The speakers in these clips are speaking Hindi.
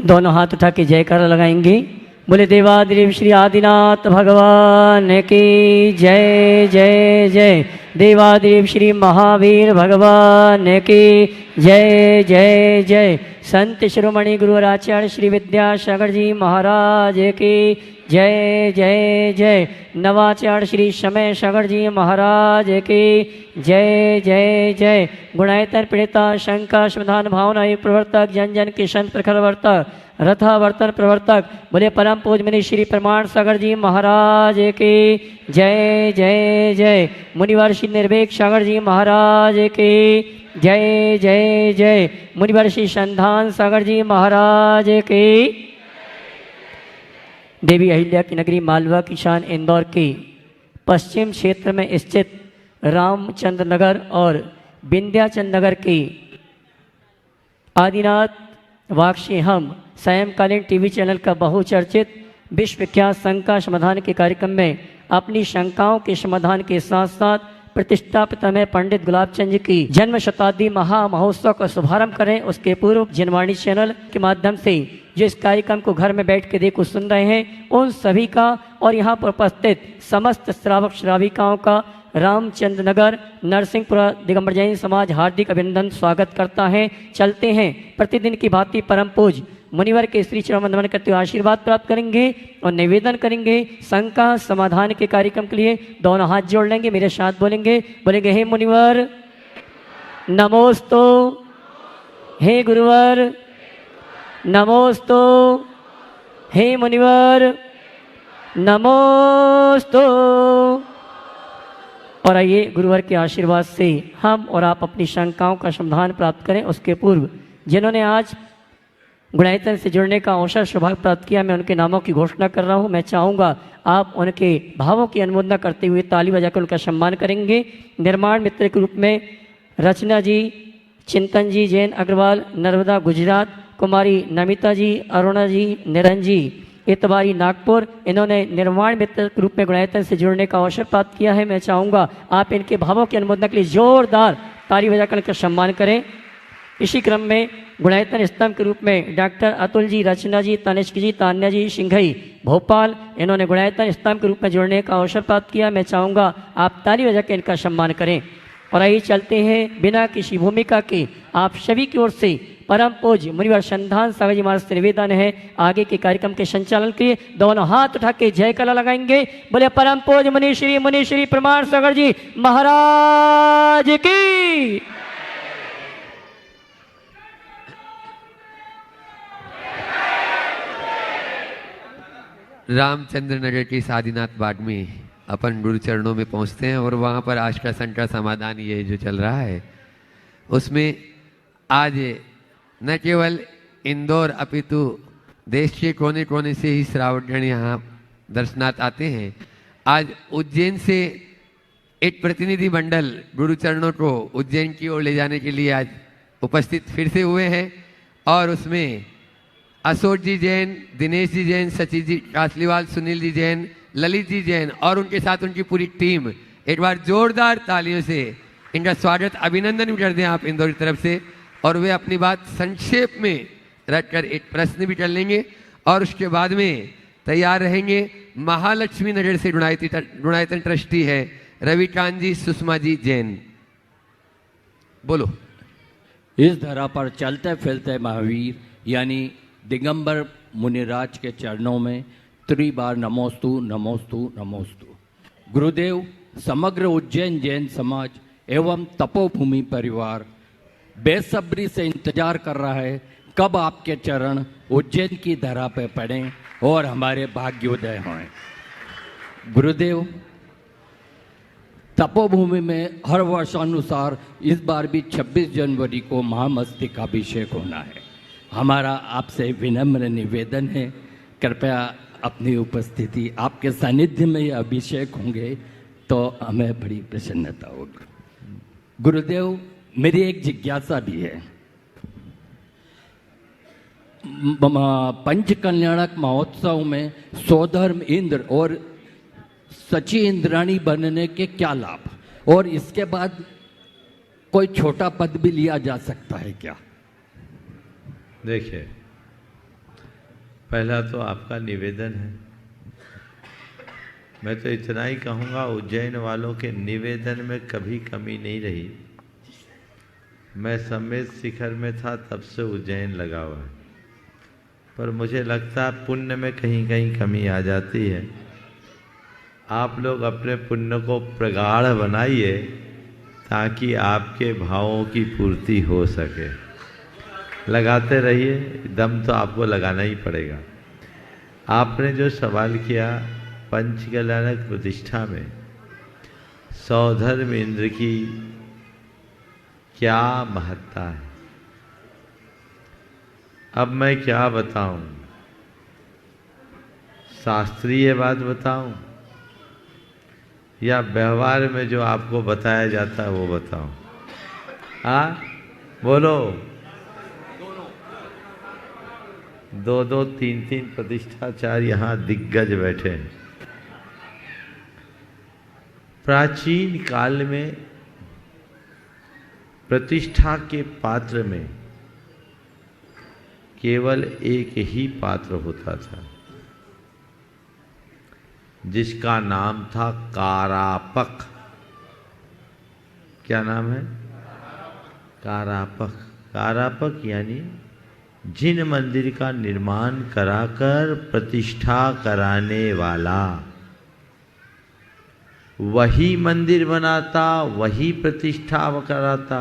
दोनों हाथ उठा के जयकारा लगाएंगे। बोले देवादिदेव श्री आदिनाथ भगवान की जय जय जय। देवादिदेव श्री महावीर भगवान की जय जय जय। संत शिरोमणि गुरुवर आचार्य श्री विद्यासागर जी महाराज की जय जय जय। नवाचार्य श्री समय सागर जी महाराज की जय जय जय। गुणायतन पीड़िता शंका समाधान भावना प्रवर्तक जन जन के संत प्रखर वर्तक रथावर्तन प्रवर्तक बोले परम पूज्य श्री प्रमाण सागर जी महाराज की जय जय जय। मुनिवर श्री निर्वेक सागर जी महाराज की जय जय जय। मुनिवर श्री संधान सागर जी महाराज की। देवी अहिल्या की नगरी मालवा की शान इंदौर के पश्चिम क्षेत्र में स्थित रामचंद्र नगर और विंध्याचल नगर के आदिनाथ वाक से हम सायंकालीन टीवी चैनल का बहुचर्चित विश्वविख्यात शंका समाधान के कार्यक्रम में अपनी शंकाओं के समाधान के साथ साथ प्रतिष्ठापित में पंडित गुलाबचंद जी की जन्म शताब्दी महा महोत्सव का शुभारंभ करें। उसके पूर्व जनवाणी चैनल के माध्यम से जो इस कार्यक्रम को घर में बैठ के देखो सुन रहे हैं उन सभी का और यहाँ पर उपस्थित समस्त श्रावक श्राविकाओं का रामचंद्र नगर नरसिंहपुरा दिगंबर जैन समाज हार्दिक अभिनंदन स्वागत करता है। चलते हैं प्रतिदिन की भांति परम पूज मुनिवर के श्री चरण वंदन करते हुए आशीर्वाद प्राप्त करेंगे और निवेदन करेंगे शंका समाधान के कार्यक्रम के लिए दोनों हाथ जोड़ लेंगे, मेरे साथ बोलेंगे हे मुनिवर नमोस्तु, हे गुरुवर नमोस्तु, हे मुनिवर नमोस्तु। और आइए गुरुवर के आशीर्वाद से हम और आप अपनी शंकाओं का समाधान प्राप्त करें। उसके पूर्व जिन्होंने आज गुणायतन से जुड़ने का अवसर सौभाग्य प्राप्त किया, मैं उनके नामों की घोषणा कर रहा हूं। मैं चाहूँगा आप उनके भावों की अनुमोदना करते हुए ताली बजाकर उनका सम्मान करेंगे। निर्माण मित्र के रूप में रचना जी, चिंतन जी जैन अग्रवाल नर्मदा गुजरात, कुमारी नमिता जी, अरुणा जी, निरंजन जी इतवारी नागपुर, इन्होंने निर्माण मित्र के रूप में गुणायतन से जुड़ने का अवसर प्राप्त किया है। मैं चाहूँगा आप इनके भावों की अनुमोदना के लिए जोरदार ताली बजाकर इनका सम्मान करें। इसी क्रम में गुणायतन स्तंभ के रूप में डॉक्टर अतुल जी, रचना जी, तनिष्क जी, तान्या जी सिंघई भोपाल, इन्होंने गुणायतन स्तंभ के रूप में जुड़ने का अवसर प्राप्त किया। मैं चाहूँगा आप ताली बजा के इनका सम्मान करें। और आइए चलते हैं बिना किसी भूमिका के आप सभी की ओर से परम पूज्य मुनिवर संधान सागर जी महाराज से निवेदन है आगे के कार्यक्रम के संचालन के लिए दोनों हाथ उठा के जय कला लगाएंगे। बोले परम पूज्य मुनि श्री प्रमाण सागर जी महाराज की। रामचंद्र नगर की आदिनाथ बाग में अपन गुरु चरणों में पहुंचते हैं और वहाँ पर आशका शंका समाधान ये जो चल रहा है उसमें आज न केवल इंदौर अपितु देश के कोने कोने से ही श्रावकगण यहाँ दर्शनार्थ आते हैं। आज उज्जैन से एक प्रतिनिधि मंडल गुरु चरणों को उज्जैन की ओर ले जाने के लिए आज उपस्थित फिर से हुए हैं और उसमें अशोक जी जैन, दिनेश जी जैन, सचिन जी कासलीवाल, सुनील जी जैन, ललित जी जैन और उनके साथ उनकी पूरी टीम। एक बार जोरदार तालियों से इनका स्वागत अभिनंदन भी कर दें आप इंदौर की तरफ से। और वे अपनी बात संक्षेप में रखकर एक प्रश्न भी कर लेंगे और उसके बाद में तैयार रहेंगे महालक्ष्मी नगर से गुणायतन ट्रस्टी है रविकांत जी, सुषमा जी जैन। बोलो। इस धरा पर चलते फिरते महावीर यानी दिगंबर मुनिराज के चरणों में त्रिबार नमोस्तु नमोस्तु नमोस्तु। गुरुदेव, समग्र उज्जैन जैन समाज एवं तपोभूमि परिवार बेसब्री से इंतजार कर रहा है कब आपके चरण उज्जैन की धरा पे पड़ें और हमारे भाग्योदय हों। गुरुदेव, तपोभूमि में हर वर्षानुसार इस बार भी 26 जनवरी को महामस्तकाभिषेक होना है। हमारा आपसे विनम्र निवेदन है, कृपया अपनी उपस्थिति, आपके सानिध्य में ये अभिषेक होंगे तो हमें बड़ी प्रसन्नता होगी। गुरुदेव, मेरी एक जिज्ञासा भी है। पंच कल्याणक महोत्सव में सौधर्म इंद्र और सची इंद्राणी बनने के क्या लाभ, और इसके बाद कोई छोटा पद भी लिया जा सकता है क्या? देखिए, पहला तो आपका निवेदन है, मैं तो इतना ही कहूँगा, उज्जैन वालों के निवेदन में कभी कमी नहीं रही। मैं समेत शिखर में था तब से उज्जैन लगा हुआ है, पर मुझे लगता है पुण्य में कहीं कहीं कमी आ जाती है। आप लोग अपने पुण्य को प्रगाढ़ बनाइए ताकि आपके भावों की पूर्ति हो सके। लगाते रहिए, दम तो आपको लगाना ही पड़ेगा। आपने जो सवाल किया, पंचकल्याणक प्रतिष्ठा में सौधर्म इंद्र की क्या महत्ता है, अब मैं क्या बताऊं? शास्त्रीय बात बताऊं या व्यवहार में जो आपको बताया जाता है वो बताऊं? हाँ बोलो। दो दो तीन तीन प्रतिष्ठाचार्य यहाँ दिग्गज बैठे हैं। प्राचीन काल में प्रतिष्ठा के पात्र में केवल एक ही पात्र होता था, जिसका नाम था कारापक। क्या नाम है? कारापक। कारापक यानी जिन मंदिर का निर्माण कराकर प्रतिष्ठा कराने वाला वही मंदिर बनाता, वही प्रतिष्ठा कराता,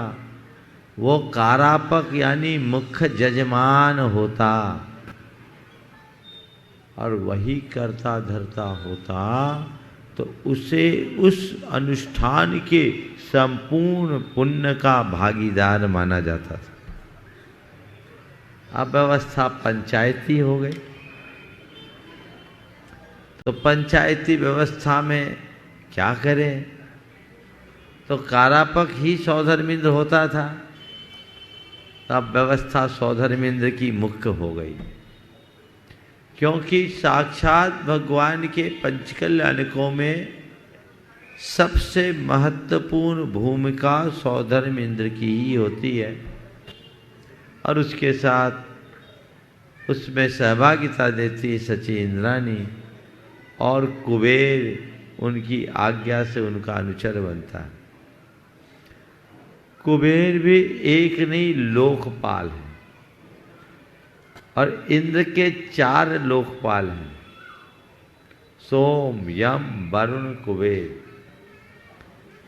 वो कारापक यानी मुख्य जजमान होता और वही करता धरता होता, तो उसे उस अनुष्ठान के संपूर्ण पुण्य का भागीदार माना जाता था। अब व्यवस्था पंचायती हो गई, तो पंचायती व्यवस्था में क्या करें? तो कारापक ही सौधर्मिंद्र होता था, तब व्यवस्था सौधर्मिंद्र की मुख्य हो गई, क्योंकि साक्षात भगवान के पंचकल्याणकों में सबसे महत्वपूर्ण भूमिका सौधर्मिंद्र की ही होती है, और उसके साथ उसमें सहभागिता देती है सची इंद्राणी, और कुबेर उनकी आज्ञा से उनका अनुचर बनता है। कुबेर भी एक नहीं लोकपाल है, और इंद्र के 4 लोकपाल हैं, सोम, यम, वरुण, कुबेर।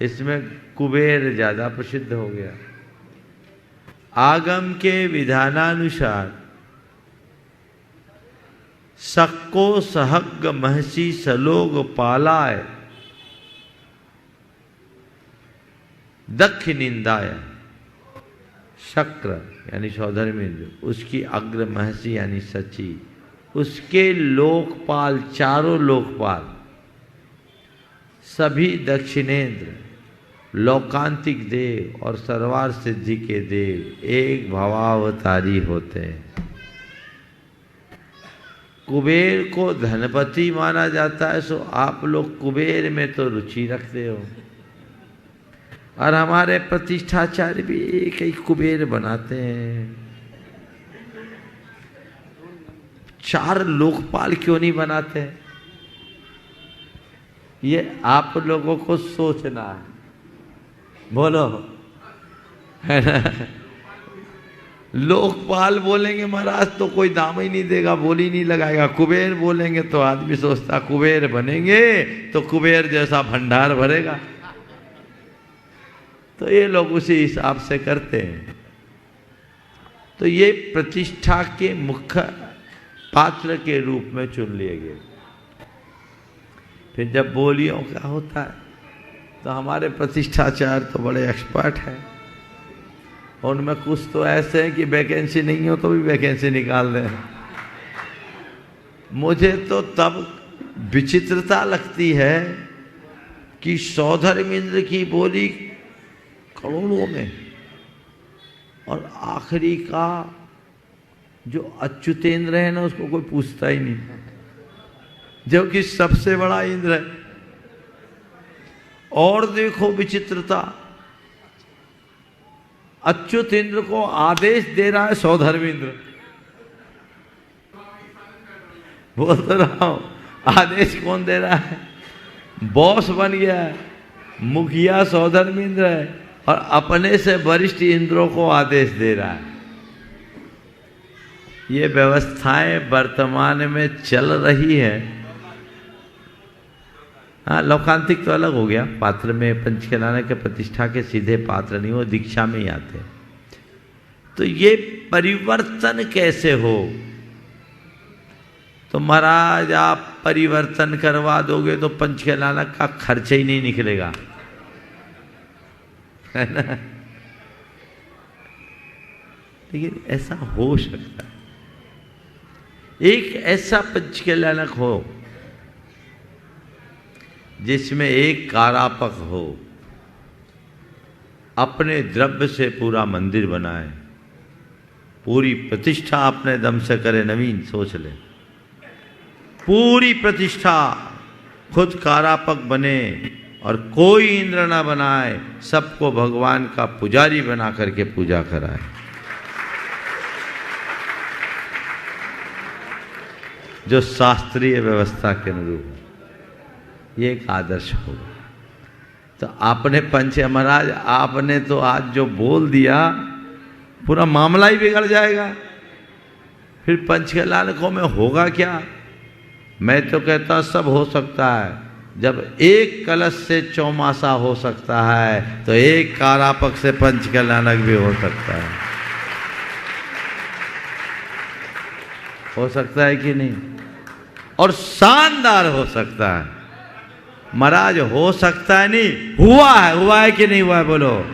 इसमें कुबेर ज्यादा प्रसिद्ध हो गया। आगम के विधानानुसार सक्को सहग महसी सलोग पालाय दक्ष निंदाय। शक्र यानी सौधर्मिंद्र, उसकी अग्र महसी यानी सची, उसके लोकपाल, 4 लोकपाल सभी दक्षिणेंद्र, लोकांतिक देव और सर्वार सिद्धि के देव एक भवावतारी होते हैं। कुबेर को धनपति माना जाता है, सो आप लोग कुबेर में तो रुचि रखते हो, और हमारे प्रतिष्ठाचार्य भी एक ही कुबेर बनाते हैं। 4 लोकपाल क्यों नहीं बनाते? ये आप लोगों को सोचना है। बोलो, है ना? लोकपाल बोलेंगे महाराज तो कोई दाम ही नहीं देगा, बोली नहीं लगाएगा। कुबेर बोलेंगे तो आदमी सोचता कुबेर बनेंगे तो कुबेर जैसा भंडार भरेगा। तो ये लोग उसी हिसाब से करते हैं। तो ये प्रतिष्ठा के मुख्य पात्र के रूप में चुन लिए गए। फिर जब बोलियों का होता है तो हमारे प्रतिष्ठाचार्य तो बड़े एक्सपर्ट हैं, उनमें कुछ तो ऐसे हैं कि वैकेंसी नहीं हो तो भी वैकेंसी निकाल दें। मुझे तो तब विचित्रता लगती है कि सौधर्मिंद्र की बोली करोड़ों में, और आखिरी का जो अच्युतेंद्र है ना, उसको कोई पूछता ही नहीं, जबकि सबसे बड़ा इंद्र है। और देखो विचित्रता, अच्युत इंद्र को आदेश दे रहा है सौधर्मिंद्र। बोल तो रहा हूं, आदेश कौन दे रहा है? बॉस बन गया है, मुखिया सौधर्म इंद्र है और अपने से वरिष्ठ इंद्रों को आदेश दे रहा है। ये व्यवस्थाएं वर्तमान में चल रही है। हाँ, लौकांतिक तो अलग हो गया, पात्र में पंचकलाना के प्रतिष्ठा के सीधे पात्र नहीं, वो दीक्षा में ही आते हैं। तो ये परिवर्तन कैसे हो? तो महाराज आप परिवर्तन करवा दोगे तो पंचकलाना का खर्चा ही नहीं निकलेगा, है ना? लेकिन ऐसा हो सकता है, एक ऐसा पंचकल्याणक हो जिसमें एक कारापक हो, अपने द्रव्य से पूरा मंदिर बनाए, पूरी प्रतिष्ठा अपने दम से करे। नवीन सोच ले, पूरी प्रतिष्ठा खुद कारापक बने और कोई इंद्र ना बनाए, सबको भगवान का पुजारी बना करके पूजा कराए। जो शास्त्रीय व्यवस्था के अनुरूप, ये एक आदर्श होगा। तो आपने पंच महाराज, आपने तो आज जो बोल दिया पूरा मामला ही बिगड़ जाएगा। फिर पंचकल्याणकों में होगा क्या? मैं तो कहता सब हो सकता है। जब एक कलश से चौमासा हो सकता है तो एक कारापक से पंचकल्याणक भी हो सकता है। हो सकता है कि नहीं? और शानदार हो सकता है महाराज, हो सकता है नहीं, हुआ है कि नहीं हुआ है? बोलो।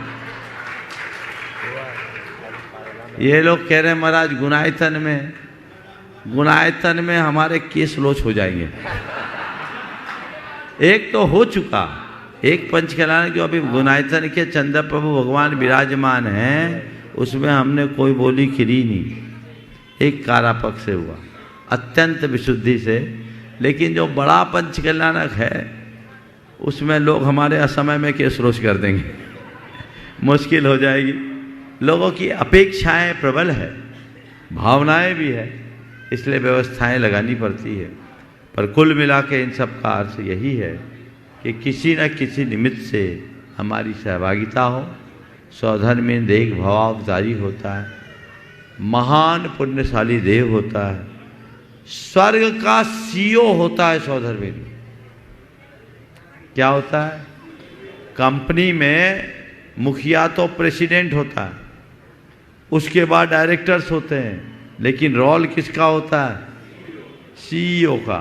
ये लोग कह रहे हैं महाराज गुणायतन में हमारे केस लोच हो जाएंगे। एक तो हो चुका, एक पंचकल्याण जो अभी गुणायतन के चंद्र प्रभु भगवान विराजमान हैं, उसमें हमने कोई बोली खिरी नहीं, एक कारापक से हुआ अत्यंत विशुद्धि से। लेकिन जो बड़ा पंचकल्याणक है उसमें लोग हमारे असमय में केस रोज कर देंगे, मुश्किल हो जाएगी। लोगों की अपेक्षाएं प्रबल है, भावनाएं भी है, इसलिए व्यवस्थाएं लगानी पड़ती है। पर कुल मिला के इन सब का अर्थ यही है कि किसी न किसी निमित्त से हमारी सहभागिता हो। सौधर्म देख भवावतारी होता है, महान पुण्यशाली देव होता है, स्वर्ग का सीईओ होता है सौधर्म। क्या होता है? कंपनी में मुखिया तो प्रेसिडेंट होता है, उसके बाद डायरेक्टर्स होते हैं, लेकिन रोल किसका होता है? सीईओ का।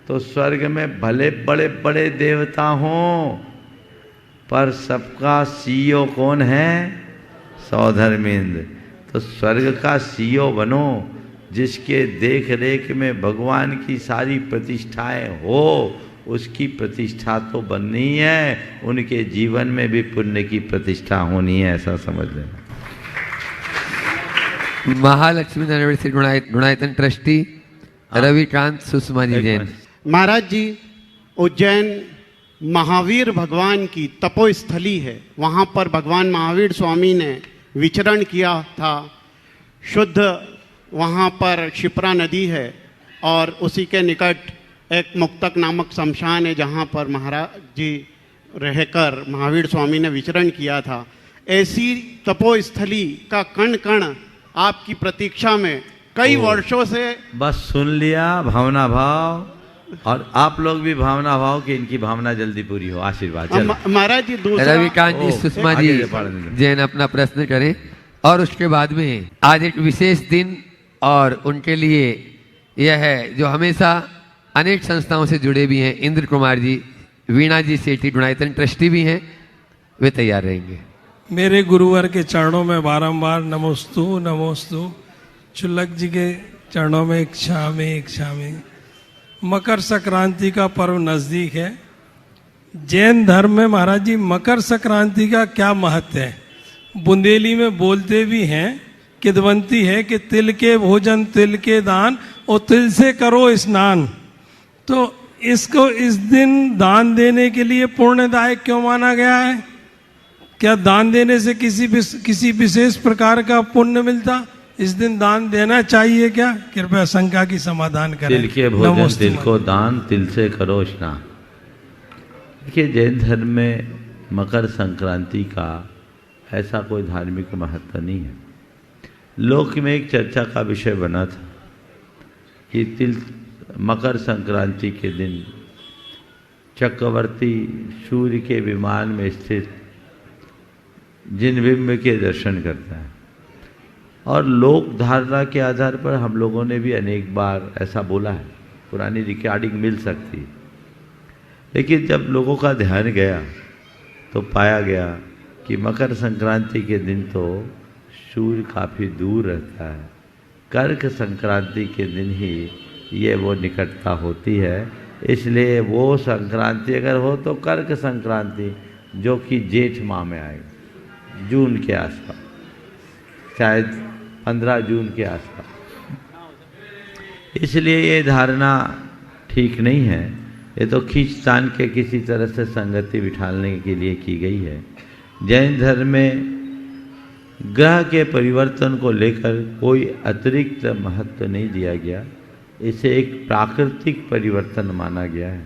तो स्वर्ग में भले बड़े बड़े देवता हों, पर सबका सीईओ कौन है? सौधर्मेंद्र। तो स्वर्ग का सीईओ बनो, जिसके देख रेख में भगवान की सारी प्रतिष्ठाएं हो। उसकी प्रतिष्ठा तो बननी है, उनके जीवन में भी पुण्य की प्रतिष्ठा होनी है, ऐसा समझ लेना। Mahalakshmi university Gunayatan trustee Ravikant Sushma ji Jain. महाराज जी, उज्जैन महावीर भगवान की तपोस्थली है, वहाँ पर भगवान महावीर स्वामी ने विचरण किया था। शुद्ध वहाँ पर क्षिप्रा नदी है और उसी के निकट एक मुक्तक नामक शमशान है, जहाँ पर महाराज जी रहकर महावीर स्वामी ने विचरण किया था। ऐसी तपोस्थली का कण कण आपकी प्रतीक्षा में कई वर्षों से। बस सुन लिया, भावना भाव, और आप लोग भी भावना भाव कि इनकी भावना जल्दी पूरी हो। आशीर्वाद। महाराज जी, दूसरा रविकांत जी सुषमा जी जैन अपना प्रश्न करें, और उसके बाद में आज एक विशेष दिन और उनके लिए यह है जो हमेशा अनेक संस्थाओं से जुड़े भी हैं, इंद्र कुमार जी, वीणा जी सेठी गुणायतन ट्रस्टी भी हैं, वे तैयार रहेंगे। मेरे गुरुवर के चरणों में बारंबार नमोस्तु नमोस्तु। चुल्लक जी के चरणों में क्षामे। मकर संक्रांति का पर्व नजदीक है। जैन धर्म में महाराज जी मकर संक्रांति का क्या महत्व है? बुंदेली में बोलते भी हैं, किदवंती है कि तिल के भोजन तिल के दान और तिल से करो स्नान। तो इसको इस दिन दान देने के लिए पुण्यदायक क्यों माना गया है? क्या दान देने से किसी विशेष प्रकार का पुण्य मिलता? इस दिन दान देना चाहिए क्या? कृपया शंका की समाधान करें। तिल के भोजन नमोस्तु तिल को दान, तिल से करो स्नान। देखिए, जैन धर्म में मकर संक्रांति का ऐसा कोई धार्मिक महत्व नहीं है। लोक में एक चर्चा का विषय बना था कि मकर संक्रांति के दिन चक्रवर्ती सूर्य के विमान में स्थित जिनबिंब के दर्शन करता है, और लोक धारणा के आधार पर हम लोगों ने भी अनेक बार ऐसा बोला है, पुरानी रिकॉर्डिंग मिल सकती है। लेकिन जब लोगों का ध्यान गया तो पाया गया कि मकर संक्रांति के दिन तो सूर्य काफ़ी दूर रहता है, कर्क संक्रांति के दिन ही ये वो निकटता होती है। इसलिए वो संक्रांति अगर हो तो कर्क संक्रांति, जो कि जेठ माह में आएगी, जून के आसपास, शायद 15 जून के आसपास। इसलिए ये धारणा ठीक नहीं है। ये तो खींचतान के किसी तरह से संगति बिठाने के लिए की गई है। जैन धर्म में ग्रह के परिवर्तन को लेकर कोई अतिरिक्त महत्व नहीं दिया गया। इसे एक प्राकृतिक परिवर्तन माना गया है,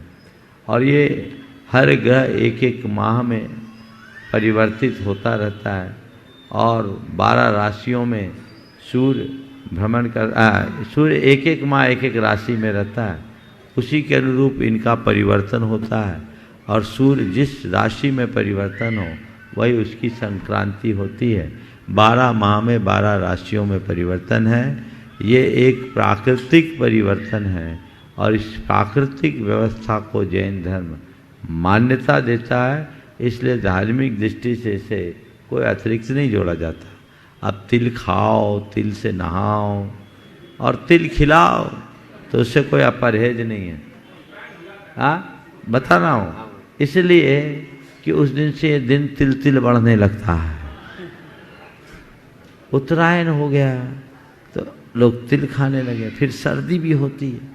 और ये हर ग्रह एक एक माह में परिवर्तित होता रहता है, और 12 राशियों में सूर्य भ्रमण सूर्य एक एक माह एक एक राशि में रहता है, उसी के अनुरूप इनका परिवर्तन होता है। और सूर्य जिस राशि में परिवर्तन हो वही उसकी संक्रांति होती है। 12 माह में 12 राशियों में परिवर्तन है। ये एक प्राकृतिक परिवर्तन है, और इस प्राकृतिक व्यवस्था को जैन धर्म मान्यता देता है। इसलिए धार्मिक दृष्टि से इसे कोई अतिरिक्त नहीं जोड़ा जाता। अब तिल खाओ, तिल से नहाओ और तिल खिलाओ, तो उससे कोई अपरहेज नहीं है। हाँ, बता रहा हूँ, इसलिए कि उस दिन से ये दिन तिल तिल बढ़ने लगता है। उत्तरायण हो गया तो लोग तिल खाने लगे, फिर सर्दी भी होती है।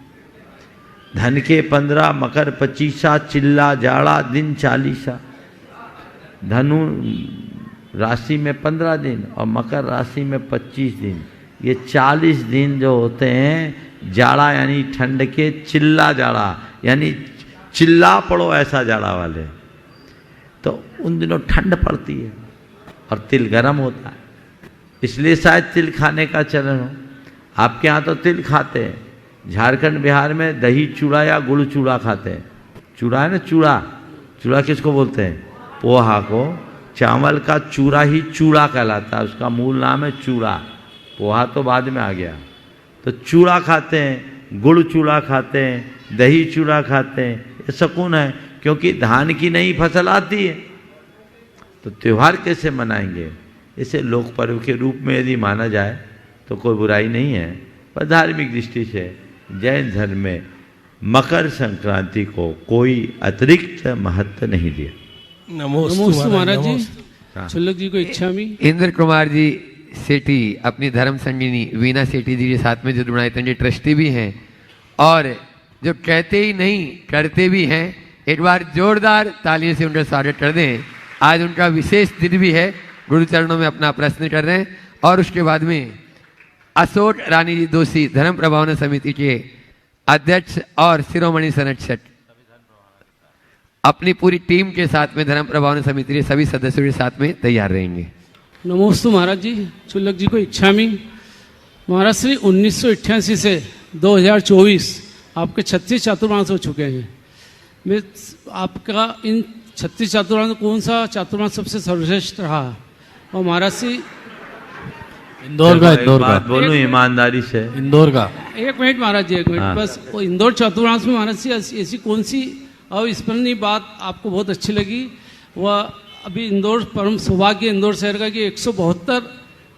धन के 15, मकर 25, चिल्ला जाड़ा दिन 40। धनु राशि में 15 दिन और मकर राशि में 25 दिन, ये 40 दिन जो होते हैं जाड़ा यानी ठंड के, चिल्ला जाड़ा यानी चिल्ला पड़ो ऐसा जाड़ा वाले, तो उन दिनों ठंड पड़ती है और तिल गर्म होता है। इसलिए शायद तिल खाने का चलन हो। आपके यहाँ तो तिल खाते हैं। झारखंड बिहार में दही चूड़ा या गुड़ चूड़ा खाते हैं। चूड़ा है ना, चूड़ा, चूड़ा किसको बोलते हैं? पोहा को। चावल का चूरा ही चूड़ा कहलाता है, उसका मूल नाम है चूड़ा। पोहा तो बाद में आ गया। तो चूड़ा खाते हैं, गुड़ चूड़ा खाते हैं, दही चूड़ा खाते हैं। ये सुकून है, क्योंकि धान की नई फसल आती है। तो त्यौहार कैसे मनाएंगे? इसे लोक पर्व के रूप में यदि माना जाए तो कोई बुराई नहीं है, पर धार्मिक दृष्टि से जैन धर्म में मकर संक्रांति को कोई अतिरिक्त महत्व नहीं दिया। नमोस्तु महाराज जी। शुल्लक जी को इच्छा में इंद्र कुमार जी सेठी अपनी धर्म संगिनी वीना सेठी जी के साथ में जो गुणायतन जी ट्रस्टी भी हैं, और जो कहते ही नहीं करते भी हैं। एक बार जोरदार तालियों से उनका स्वागत कर दें। आज उनका विशेष दिन भी है। गुरु चरणों में अपना प्रश्न कर रहे हैं। और उसके बाद में अशोक रानी जी दोषी धर्म प्रभावना समिति के अध्यक्ष और शिरोमणि संरक्षक अपनी पूरी टीम के साथ में धर्म प्रभावना समिति के सभी सदस्यों के साथ में तैयार रहेंगे। नमोस्तु महाराज जी। शुल्लक जी को इच्छा में महाराज श्री 1988 से 2024 आपके 36 चातुर्मास हो चुके हैं। मैं आपका इन 36 चातुर्मास कौन सा चातुर्मास सबसे सर्वश्रेष्ठ रहा? और महाराज श्री इंदौर का, इंदौर बात का बोलूं ईमानदारी से, इंदौर का। एक मिनट महाराज जी, एक मिनट हाँ। बस। वो इंदौर चातुर्मास में महाराज जी ऐसी कौन सी अविस्मरणीय बात आपको बहुत अच्छी लगी? वह अभी इंदौर परम सौभाग्य इंदौर शहर का कि 172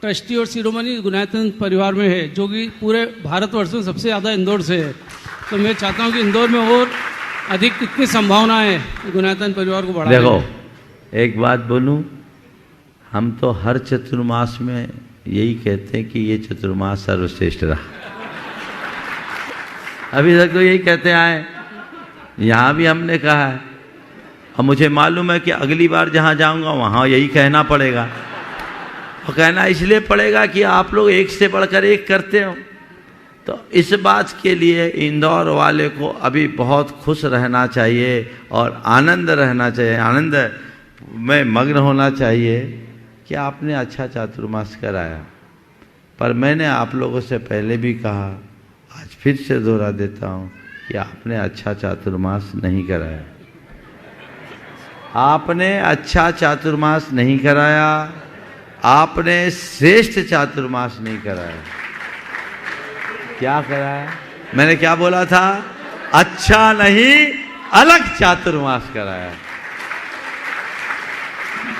ट्रस्टी और शिरोमणि गुणायतन परिवार में है, जो कि पूरे भारतवर्ष में सबसे ज़्यादा इंदौर से है। तो मैं चाहता हूँ कि इंदौर में और अधिक कितनी संभावना है गुणायतन परिवार को बढ़ाने देखो, में। एक बात बोलूं, हम तो हर चतुर्मास में यही कहते हैं कि ये चतुर्मास सर्वश्रेष्ठ रहा। अभी तक तो यही कहते आए, यहाँ भी हमने कहा है, और मुझे मालूम है कि अगली बार जहाँ जाऊँगा वहाँ यही कहना पड़ेगा। और कहना इसलिए पड़ेगा कि आप लोग एक से बढ़कर एक करते हो। तो इस बात के लिए इंदौर वाले को अभी बहुत खुश रहना चाहिए और आनंद रहना चाहिए, आनंद में मग्न होना चाहिए कि आपने अच्छा चातुर्मास कराया। पर मैंने आप लोगों से पहले भी कहा, आज फिर से दोहरा देता हूँ कि आपने अच्छा चातुर्मास नहीं कराया। आपने अच्छा चातुर्मास नहीं कराया, आपने श्रेष्ठ चातुर्मास नहीं कराया। क्या कराया? मैंने क्या बोला था? अच्छा नहीं, अलग चातुर्मास कराया।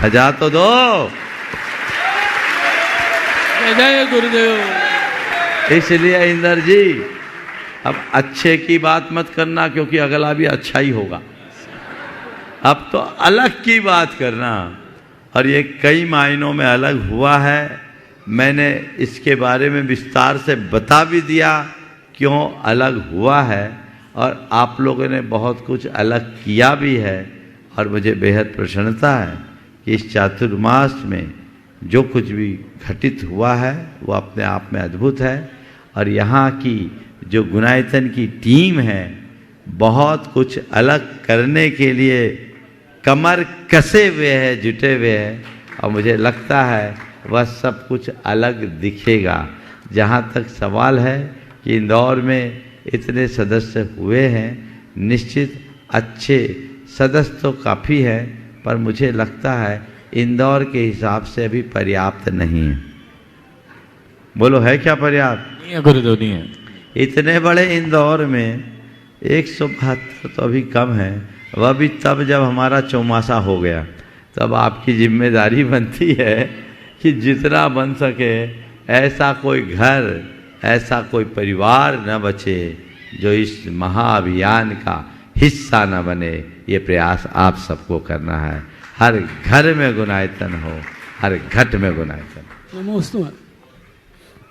बजा तो दो। जय गुरुदेव। इसलिए इंदर जी अब अच्छे की बात मत करना, क्योंकि अगला भी अच्छा ही होगा। अब तो अलग की बात करना, और ये कई मायनों में अलग हुआ है। मैंने इसके बारे में विस्तार से बता भी दिया क्यों अलग हुआ है, और आप लोगों ने बहुत कुछ अलग किया भी है। और मुझे बेहद प्रसन्नता है कि इस चातुर्मास में जो कुछ भी घटित हुआ है वो अपने आप में अद्भुत है। और यहाँ की जो गुणायतन की टीम है, बहुत कुछ अलग करने के लिए कमर कसे हुए हैं, जुटे हुए हैं, और मुझे लगता है वह सब कुछ अलग दिखेगा। जहाँ तक सवाल है कि इंदौर में इतने सदस्य हुए हैं, निश्चित अच्छे सदस्य तो काफ़ी हैं, पर मुझे लगता है इंदौर के हिसाब से अभी पर्याप्त नहीं है। बोलो, है क्या पर्याप्त? नहीं है गुरुदेव, नहीं है। इतने बड़े इंदौर में 172 तो अभी कम है। वह भी तब जब हमारा चौमासा हो गया, तब आपकी जिम्मेदारी बनती है कि जितना बन सके ऐसा कोई घर, ऐसा कोई परिवार न बचे जो इस महाअभियान का हिस्सा न बने। ये प्रयास आप सबको करना है। हर घर में गुणायतन हो, हर घट में गुणायतन। नमोस्तु।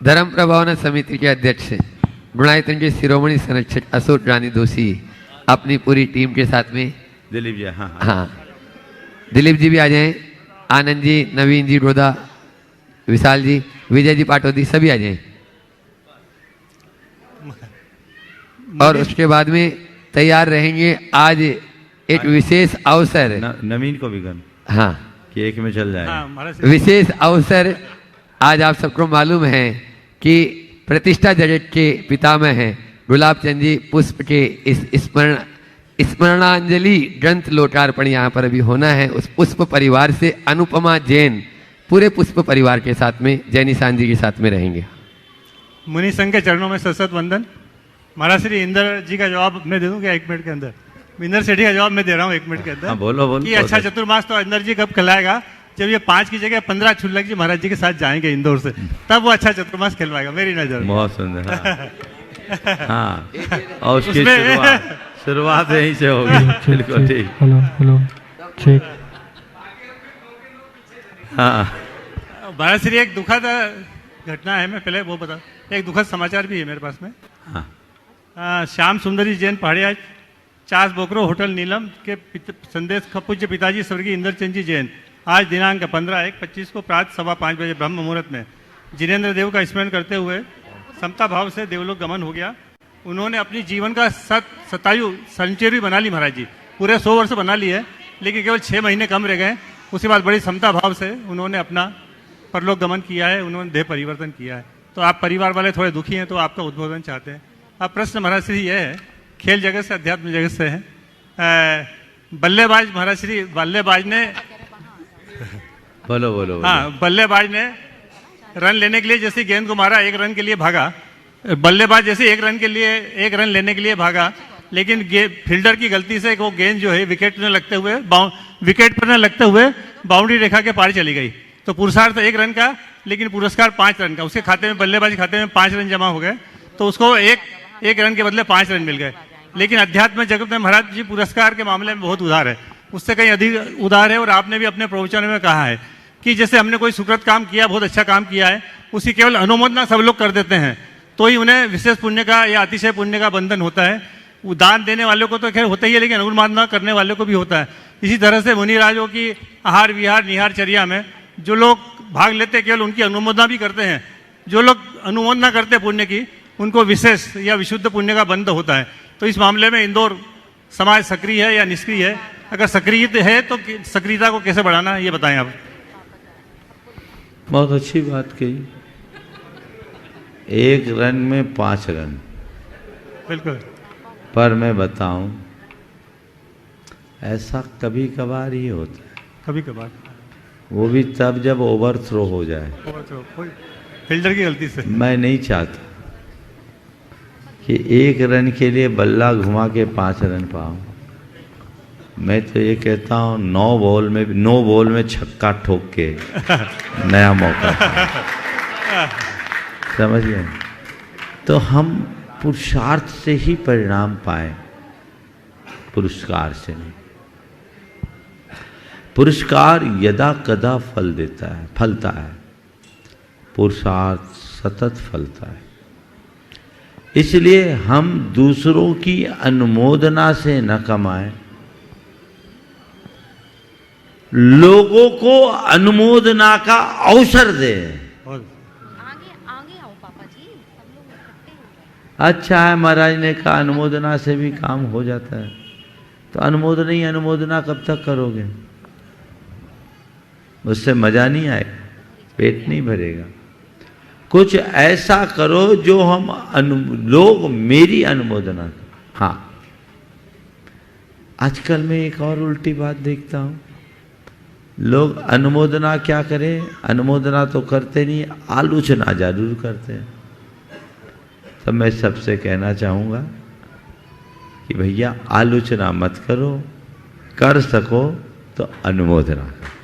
धर्म प्रभावना समिति के अध्यक्ष गुणायतन के शिरोमणि संरक्षक अशोक रानी दोषी अपनी पूरी टीम के साथ में, दिलीप जी, हाँ हाँ, दिलीप जी भी आ जाएं, आनंद जी, नवीन जी, रोदा, विशाल जी, विजय जी पाटोदी, सभी आ जाएं। और उसके बाद में तैयार रहेंगे आज एक विशेष अवसर। नवीन को भी गन, हाँ, कि एक में चल जाए। विशेष अवसर आज आप सबको मालूम है कि प्रतिष्ठा जगत के पितामह हैं गुलाब चंद जी पुष्प के इस स्मरणांजलि ग्रंथ लोकार्पण यहाँ पर अभी होना है। उस पुष्प परिवार से अनुपमा जैन पूरे पुष्प परिवार के साथ में जैनिशान जी के साथ में रहेंगे। मुनि संघ के चरणों में सशत वंदन। महाराज श्री इंदर जी का जवाब मैं दे दूं क्या 1 मिनट के अंदर? इंदर सेठी का जवाब मैं दे रहा हूँ 1 मिनट के अंदर। हाँ, बोलो बोलो। कि अच्छा चतुर्मास तो इंदर जी कब खिलाएगा? जब ये 5 की जगह 15 छुल्लक जी महाराज जी के साथ जाएंगे इंदौर से, तब वो अच्छा चतुर्मास खिलवाएगा, मेरी नजर में। बहुत सुंदर। हाँ, हाँ। और उसकी शुरुआत यहीं से होगी। बिल्कुल ठीक। हेलो ठीक। हाँ, महाराज श्री एक दुखद घटना है, मैं पहले वो बता, एक दुखद समाचार भी है मेरे पास में। हाँ। श्याम सुंदरी जैन पहाड़िया चास बोकरो होटल नीलम के संदेश पूज्य पिताजी स्वर्गीय इंदरचंद जी जैन आज दिनांक 15/1/25 को प्रातः 5:15 बजे ब्रह्म मुहूर्त में जिनेन्द्र देव का स्मरण करते हुए समता भाव से देवलोक गमन हो गया। उन्होंने अपनी जीवन का शतायु सेंचुरी बना ली महाराज जी, पूरे 100 वर्ष बना ली है, लेकिन केवल 6 महीने कम रह गए। उसके बाद बड़ी समता भाव से उन्होंने अपना परलोक गमन किया है, उन्होंने देह परिवर्तन किया है। तो आप परिवार वाले थोड़े दुखी हैं, तो आपका उद्बोधन चाहते हैं। अब प्रश्न महाराज श्री यह है, खेल जगत से अध्यात्म जगत से है। बल्लेबाज महाराज श्री बल्लेबाज ने बोलो बोलो। हाँ, बल्लेबाज ने रन लेने के लिए जैसे गेंद को मारा, 1 रन के लिए भागा। बल्लेबाज जैसे 1 रन लेने के लिए भागा, लेकिन फील्डर की गलती से वो गेंद जो है विकेट पर न लगते हुए बाउंड्री रेखा के पार चली गई। तो पुरुषार्थ 1 रन का, लेकिन पुरस्कार 5 रन का। उसके खाते में, बल्लेबाजी खाते में 5 रन जमा हो गए, तो उसको एक रन के बदले 5 रन मिल गए। लेकिन अध्यात्म जगत में महाराज जी पुरस्कार के मामले में बहुत उदार है, उससे कहीं अधिक उदार है। और आपने भी अपने प्रवचन में कहा है कि जैसे हमने कोई सुकृत काम किया, बहुत अच्छा काम किया है, उसी केवल अनुमोदना सब लोग कर देते हैं, तो ही उन्हें विशेष पुण्य का या अतिशय पुण्य का बंधन होता है। वो दान देने वालों को तो खैर होता ही है, लेकिन अनुमोदना करने वालों को भी होता है। इसी तरह से मुनिराजों की आहार विहार निहार चर्या में जो लोग भाग लेते हैं केवल उनकी अनुमोदना भी करते हैं। जो लोग अनुमोदना करते हैं पुण्य की, उनको विशेष या विशुद्ध पुण्य का बंध होता है। तो इस मामले में इंदौर समाज सक्रिय है या निष्क्रिय है? अगर सक्रिय है तो सक्रियता को कैसे बढ़ाना है, ये बताएं आप। बहुत अच्छी बात कही। 1 रन में 5 रन। बिल्कुल। पर मैं बताऊं, ऐसा कभी कभार ही होता है, कभी कभार, वो भी तब जब ओवरथ्रो हो जाए, फील्डर की गलती से। मैं नहीं चाहता कि 1 रन के लिए बल्ला घुमा के 5 रन पाऊं। मैं तो ये कहता हूं 9 बॉल में छक्का ठोक के नया मौका समझ गए। तो हम पुरुषार्थ से ही परिणाम पाए, पुरस्कार से नहीं। पुरस्कार यदा कदा फलता है, पुरुषार्थ सतत फलता है। इसलिए हम दूसरों की अनुमोदना से न कमाएं, लोगों को अनुमोदना का अवसर दें। आगे आओ पापा जी, सब लोग इकट्ठे हो गए। अच्छा है, महाराज ने कहा अनुमोदना से भी काम हो जाता है, तो अनुमोदना कब तक करोगे? उससे मजा नहीं आएगा, पेट नहीं भरेगा। कुछ ऐसा करो जो हम लोग मेरी अनुमोदना करें। हाँ, आजकल मैं एक और उल्टी बात देखता हूँ, लोग अनुमोदना क्या करें, अनुमोदना तो करते नहीं, आलोचना जरूर करते हैं। तो मैं सबसे कहना चाहूँगा कि भैया आलोचना मत करो, कर सको तो अनुमोदना करो।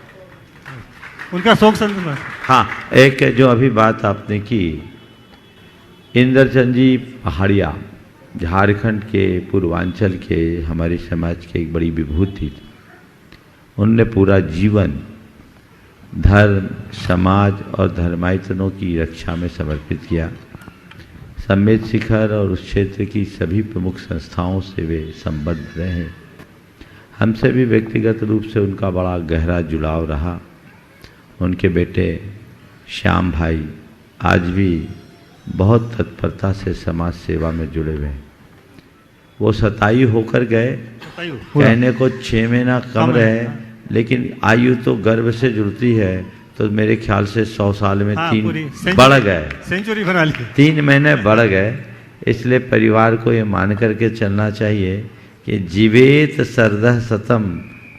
उनका शोक संतोष। हाँ, एक जो अभी बात आपने की, इंद्रचंद जी पहाड़िया झारखंड के पूर्वांचल के हमारे समाज के एक बड़ी विभूति थी। उनने पूरा जीवन धर्म, समाज और धर्मायतनों की रक्षा में समर्पित किया। सम्मेद शिखर और उस क्षेत्र की सभी प्रमुख संस्थाओं से वे संबद्ध रहे। हमसे भी व्यक्तिगत रूप से उनका बड़ा गहरा जुड़ाव रहा। उनके बेटे श्याम भाई आज भी बहुत तत्परता से समाज सेवा में जुड़े हुए हैं। वो 27 होकर गए, कहने को 6 महीना कम रहे, लेकिन आयु तो गर्भ से जुड़ती है, तो मेरे ख्याल से 100 साल में 3 बढ़ गए, सेंचुरी बना ली, 3 महीने बढ़ गए। इसलिए परिवार को ये मान करके चलना चाहिए कि जीवेत सरदह सतम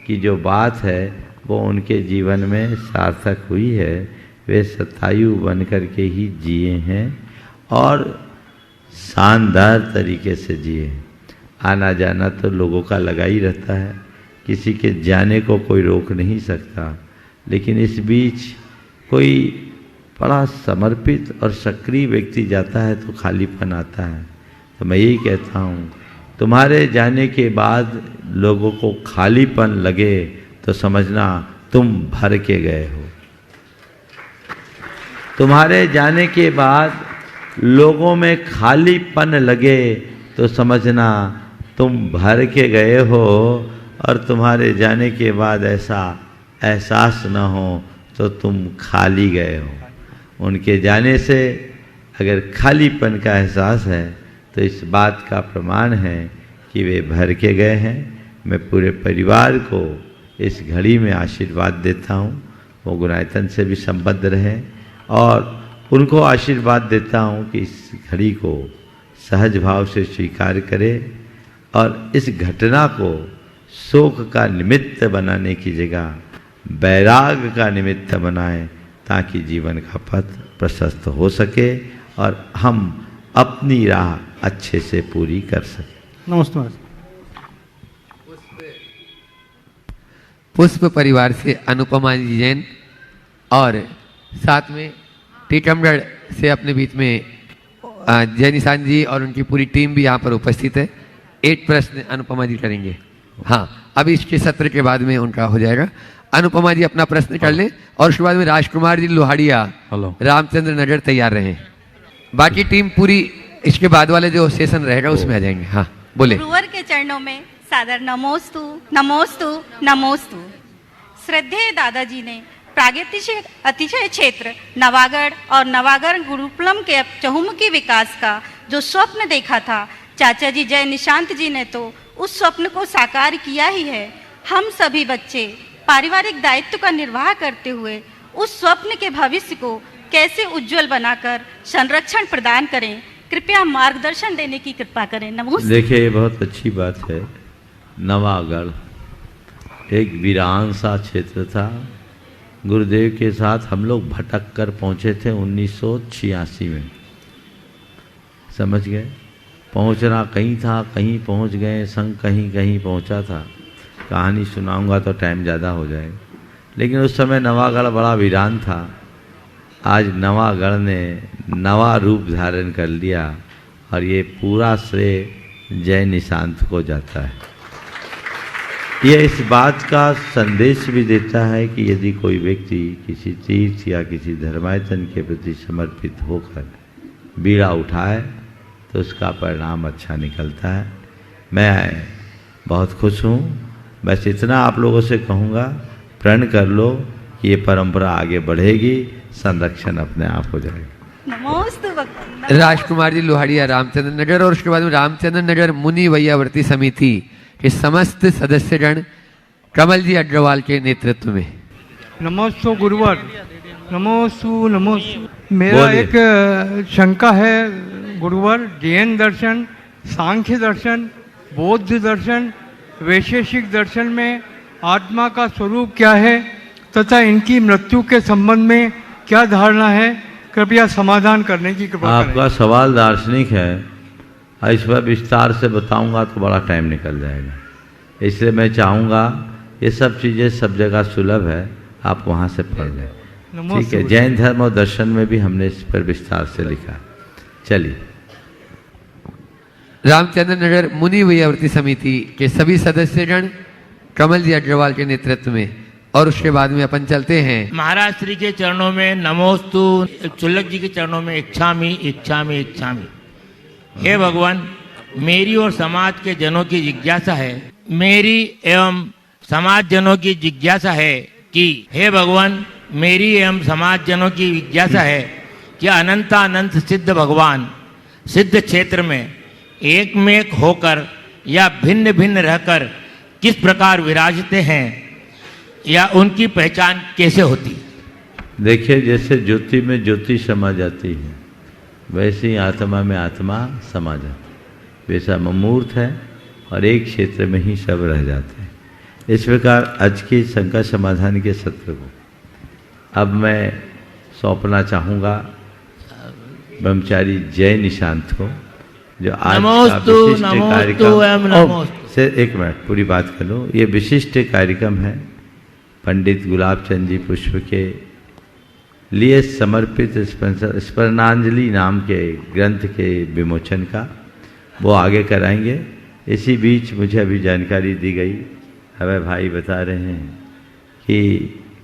की जो बात है वो उनके जीवन में सार्थक हुई है। वे शतायु बन करके ही जिए हैं और शानदार तरीके से जिए। आना जाना तो लोगों का लगा ही रहता है, किसी के जाने को कोई रोक नहीं सकता, लेकिन इस बीच कोई बड़ा समर्पित और सक्रिय व्यक्ति जाता है तो खालीपन आता है। तो मैं यही कहता हूँ, तुम्हारे जाने के बाद लोगों को खालीपन लगे तो समझना तुम भर के गए हो। तुम्हारे जाने के बाद लोगों में खालीपन लगे तो समझना तुम भर के गए हो, और तुम्हारे जाने के बाद ऐसा एहसास न हो तो तुम खाली गए हो। उनके जाने से अगर खालीपन का एहसास है तो इस बात का प्रमाण है कि वे भर के गए हैं। मैं पूरे परिवार को इस घड़ी में आशीर्वाद देता हूँ, वो गुणायतन से भी संबद्ध रहे, और उनको आशीर्वाद देता हूँ कि इस घड़ी को सहज भाव से स्वीकार करें और इस घटना को शोक का निमित्त बनाने की जगह वैराग का निमित्त बनाएं, ताकि जीवन का पथ प्रशस्त हो सके और हम अपनी राह अच्छे से पूरी कर सकें। नमस्ते। पुष्प परिवार से अनुपमा जी जैन और साथ में टीकमगढ़ से अपने बीच में जय निशान जी और उनकी पूरी टीम भी यहाँ पर उपस्थित है। 8 प्रश्न अनुपमा जी करेंगे। हाँ, अभी इसके सत्र के बाद में उनका हो जाएगा। अनुपमा जी अपना प्रश्न कर लें और उसके बाद में राजकुमार जी लोहाड़िया, रामचंद्र नगर तैयार रहे। बाकी टीम पूरी इसके बाद वाले जो सेशन रहेगा उसमें आ जाएंगे। हाँ बोले। गुरुवर के चरणों में सादर नमोस्तु नमोस्तु नमोस्तु। श्रद्धेय दादाजी ने प्रागैतिहासिक अतिशय क्षेत्र नवागढ़ और नवागढ़ गुरुकुलम के चहुमुखी विकास का जो स्वप्न देखा था, चाचा जी जय निशांत जी ने तो उस स्वप्न को साकार किया ही है। हम सभी बच्चे पारिवारिक दायित्व का निर्वाह करते हुए उस स्वप्न के भविष्य को कैसे उज्जवल बनाकर संरक्षण प्रदान करें, कृपया मार्गदर्शन देने की कृपा करें। नमस्ते। देखिए, ये बहुत अच्छी बात है। नवागढ़ एक वीरान सा क्षेत्र था। गुरुदेव के साथ हम लोग भटक कर पहुँचे थे 1986 में, समझ गए। पहुँचना कहीं था, कहीं पहुँच गए, संग कहीं कहीं पहुँचा था। कहानी सुनाऊंगा तो टाइम ज़्यादा हो जाएगा, लेकिन उस समय नवागढ़ बड़ा वीरान था। आज नवागढ़ ने नवा रूप धारण कर लिया और ये पूरा श्रेय जय निशांत को जाता है। यह इस बात का संदेश भी देता है कि यदि कोई व्यक्ति किसी तीर्थ या किसी धर्मायतन के प्रति समर्पित होकर बीड़ा उठाए तो उसका परिणाम अच्छा निकलता है। मैं बहुत खुश हूँ। बस इतना आप लोगों से कहूँगा, प्रण कर लो कि ये परंपरा आगे बढ़ेगी, संरक्षण अपने आप हो जाएगा। नमस्ते। राजकुमार जी लोहाड़िया रामचंद्र नगर और उसके बाद में रामचंद्र नगर मुनि वैयावर्ती समिति के समस्त सदस्यगण कमल जी अग्रवाल के नेतृत्व में। नमोस्तु गुरुवर, नमोस्तु नमोस्तु। मेरा बोलिए। एक शंका है गुरुवर। जैन दर्शन, सांख्य दर्शन, बौद्ध दर्शन, वैशेषिक दर्शन में आत्मा का स्वरूप क्या है तथा इनकी मृत्यु के संबंध में क्या धारणा है, कृपया समाधान करने की कृपा करें। आपका सवाल दार्शनिक है, इस पर विस्तार से बताऊंगा तो बड़ा टाइम निकल जाएगा। इसलिए मैं चाहूँगा ये सब चीज़ें सब जगह सुलभ है, आप वहाँ से पढ़ लें। ठीक है। जैन धर्म और दर्शन में भी हमने इस पर विस्तार से लिखा। चलिए। रामचंद्र नगर मुनि वैयावर्ती समिति के सभी सदस्यगण कमल जी अग्रवाल के नेतृत्व में, और उसके बाद में अपन चलते हैं महाराज श्री के चरणों में नमोस्तु, चुल्लक जी के चरणों में इच्छामि इच्छामि इच्छामि। हे भगवान, मेरी और समाज के जनों की जिज्ञासा है, मेरी एवं समाज जनों की जिज्ञासा है कि हे भगवान, मेरी एवं समाज जनों की जिज्ञासा है कि अनंतानंत सिद्ध भगवान सिद्ध क्षेत्र में एक में एक होकर या भिन्न भिन्न रहकर किस प्रकार विराजते हैं या उनकी पहचान कैसे होती? देखिए, जैसे ज्योति में ज्योति समा जाती है, वैसे ही आत्मा में आत्मा समा जाती है। वैसा मूर्त है और एक क्षेत्र में ही सब रह जाते हैं। इस प्रकार आज की शंका समाधान के सत्र को अब मैं सौंपना चाहूँगा ब्रह्मचारी जय निशांत को, जो आज का विशिष्ट कार्यक्रम से। एक मिनट पूरी बात कर लो। ये विशिष्ट कार्यक्रम है पंडित गुलाबचंद जी पुष्प के लिए समर्पित स्मरणांजलि नाम के ग्रंथ के विमोचन का। वो आगे कराएंगे। इसी बीच मुझे अभी जानकारी दी गई, हमें भाई बता रहे हैं कि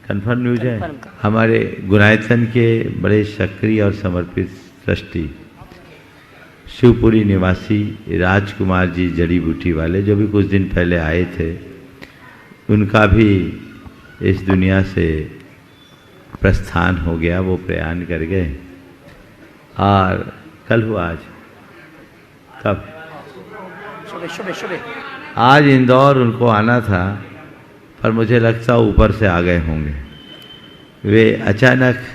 कन्फर्म न्यूज है, हमारे गुनायतन के बड़े सक्रिय और समर्पित ट्रस्टी शिवपुरी निवासी राजकुमार जी जड़ी बूटी वाले, जो भी कुछ दिन पहले आए थे, उनका भी इस दुनिया से प्रस्थान हो गया। वो प्रयाण कर गए और कल हुआ, आज कब, आज इंदौर उनको आना था, पर मुझे लगता ऊपर से आ गए होंगे। वे अचानक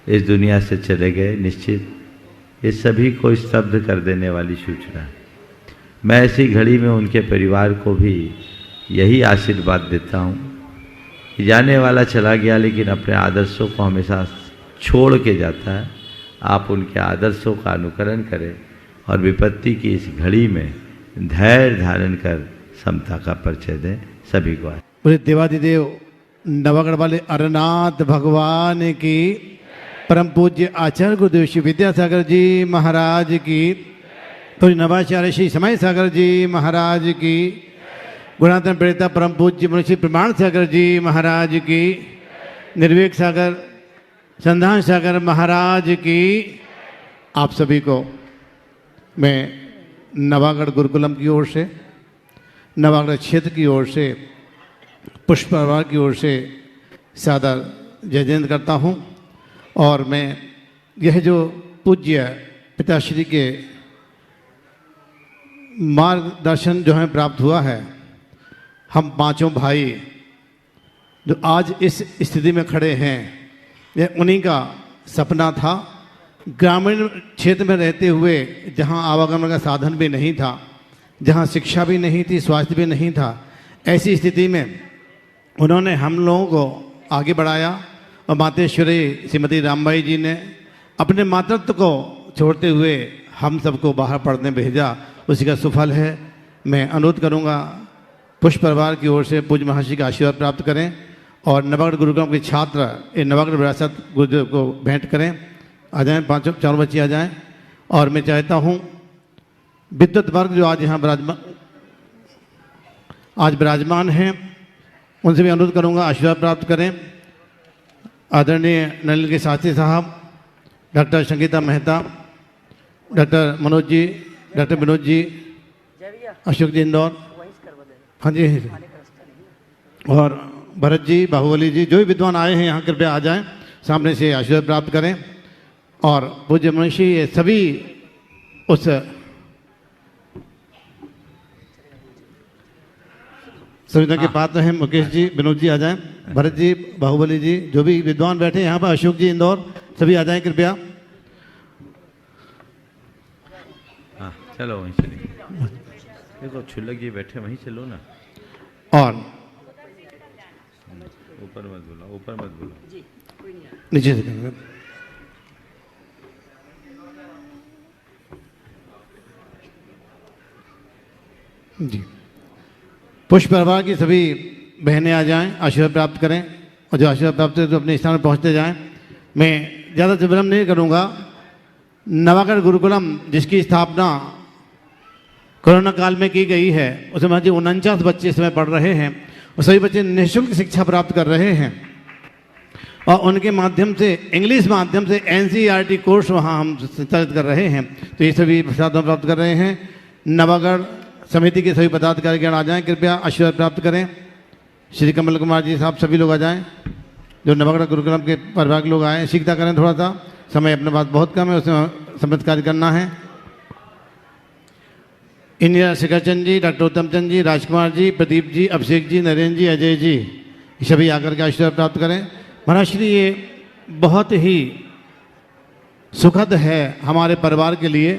इस दुनिया से चले गए। निश्चित ये सभी को स्तब्ध कर देने वाली सूचना। मैं ऐसी घड़ी में उनके परिवार को भी यही आशीर्वाद देता हूँ कि जाने वाला चला गया, लेकिन अपने आदर्शों को हमेशा छोड़ के जाता है। आप उनके आदर्शों का अनुकरण करें और विपत्ति की इस घड़ी में धैर्य धारण कर समता का परिचय दें। सभी को पूरे देवादिदेव नवागढ़ वाले अरनाथ भगवान की, परम पूज्य आचार्य गुरुदेव श्री विद्यासागर जी महाराज की, पूज्य नवाचार्य श्री समय सागर जी महाराज की, गुणातन प्रेता परम पूज्य मनुष्य प्रमाण सागर जी महाराज की, निर्विक सागर संधान सागर महाराज की, आप सभी को मैं नवागढ़ गुरुकुलम की ओर से, नवागढ़ क्षेत्र की ओर से, पुष्प परिवार की ओर से सादर जय जयंत करता हूँ। और मैं यह जो पूज्य पिताश्री के मार्गदर्शन जो है प्राप्त हुआ है, हम पांचों भाई जो आज इस स्थिति में खड़े हैं, यह उन्हीं का सपना था। ग्रामीण क्षेत्र में रहते हुए जहाँ आवागमन का साधन भी नहीं था, जहाँ शिक्षा भी नहीं थी, स्वास्थ्य भी नहीं था, ऐसी स्थिति में उन्होंने हम लोगों को आगे बढ़ाया और मातेश्वरी श्रीमती रामबाई जी ने अपने मातृत्व को छोड़ते हुए हम सबको बाहर पढ़ने भेजा। उसी का सुफल है। मैं अनुरोध करूंगा पुष्प परिवार की ओर से पूज्य महर्षि का आशीर्वाद प्राप्त करें और नवागढ़ गुरुकुलम के छात्र ये नवागढ़ विरासत गुरुदेव को भेंट करें। आ जाएं, चारों बच्चे आ जाएं। और मैं चाहता हूं विद्वत वर्ग जो आज यहाँ विराजमान हैं, उनसे भी अनुरोध करूंगा आशीर्वाद प्राप्त करें। आदरणीय नलिन के शास्त्री साहब, doctor Sangeeta Mehta, doctor Manoj ji, doctor Vinod ji, Ashok जी इंदौर, हाँ जी, और भरत जी, बाहुबली जी, जो भी विद्वान आए हैं यहाँ कृपया आ जाएं, सामने से आशीर्वाद प्राप्त करें। और पूज्य मनीषी ये सभी उस संविधा के पात्र हैं। मुकेश जी, विनोद जी आ जाएं, भरत जी, बाहुबली जी, जो भी विद्वान बैठे हैं यहाँ पर, अशोक जी इंदौर, सभी आ जाएं कृपया। हाँ चलो वहीं चलिए। देखो छुल्लक जी बैठे, वहीं चलो ना। और ऊपर मत बोलो, ऊपर मत बोलो, नीचे से करेंगे। जी, पुष्प परिवार की सभी बहनें आ जाएं, आशीर्वाद प्राप्त करें। और जो आशीर्वाद प्राप्त करें तो अपने स्थान पर पहुंचते जाएं। मैं ज़्यादा से विलंब नहीं करूंगा। नवागढ़ गुरुकुलम जिसकी स्थापना कोरोना काल में की गई है, उसमें मुझे 49 बच्चे इस समय पढ़ रहे हैं और सभी बच्चे निःशुल्क शिक्षा प्राप्त कर रहे हैं। और उनके माध्यम से इंग्लिश माध्यम से NCERT कोर्स वहाँ हम संचालित कर रहे हैं। तो ये सभी प्रसाद प्राप्त कर रहे हैं। नवागढ़ समिति के सभी पदाधिकारी आ जाएं, कृपया आशीर्वाद प्राप्त करें। श्री कमल कुमार जी साहब, सभी लोग आ जाएं, जो नवागढ़ गुरुकुलम के परिवार के लोग आए। शीघ्रता करें, थोड़ा सा समय अपने पास बहुत कम है, उसमें समृद्ध कार्य करना है। इंदिरा शेखर चंद जी, डॉक्टर उत्तम चंद जी, राजकुमार जी, प्रदीप जी, अभिषेक जी, नरेंद्र जी, अजय जी, सभी आकर के आशीर्वाद प्राप्त करें। महाराज श्री, ये बहुत ही सुखद है हमारे परिवार के लिए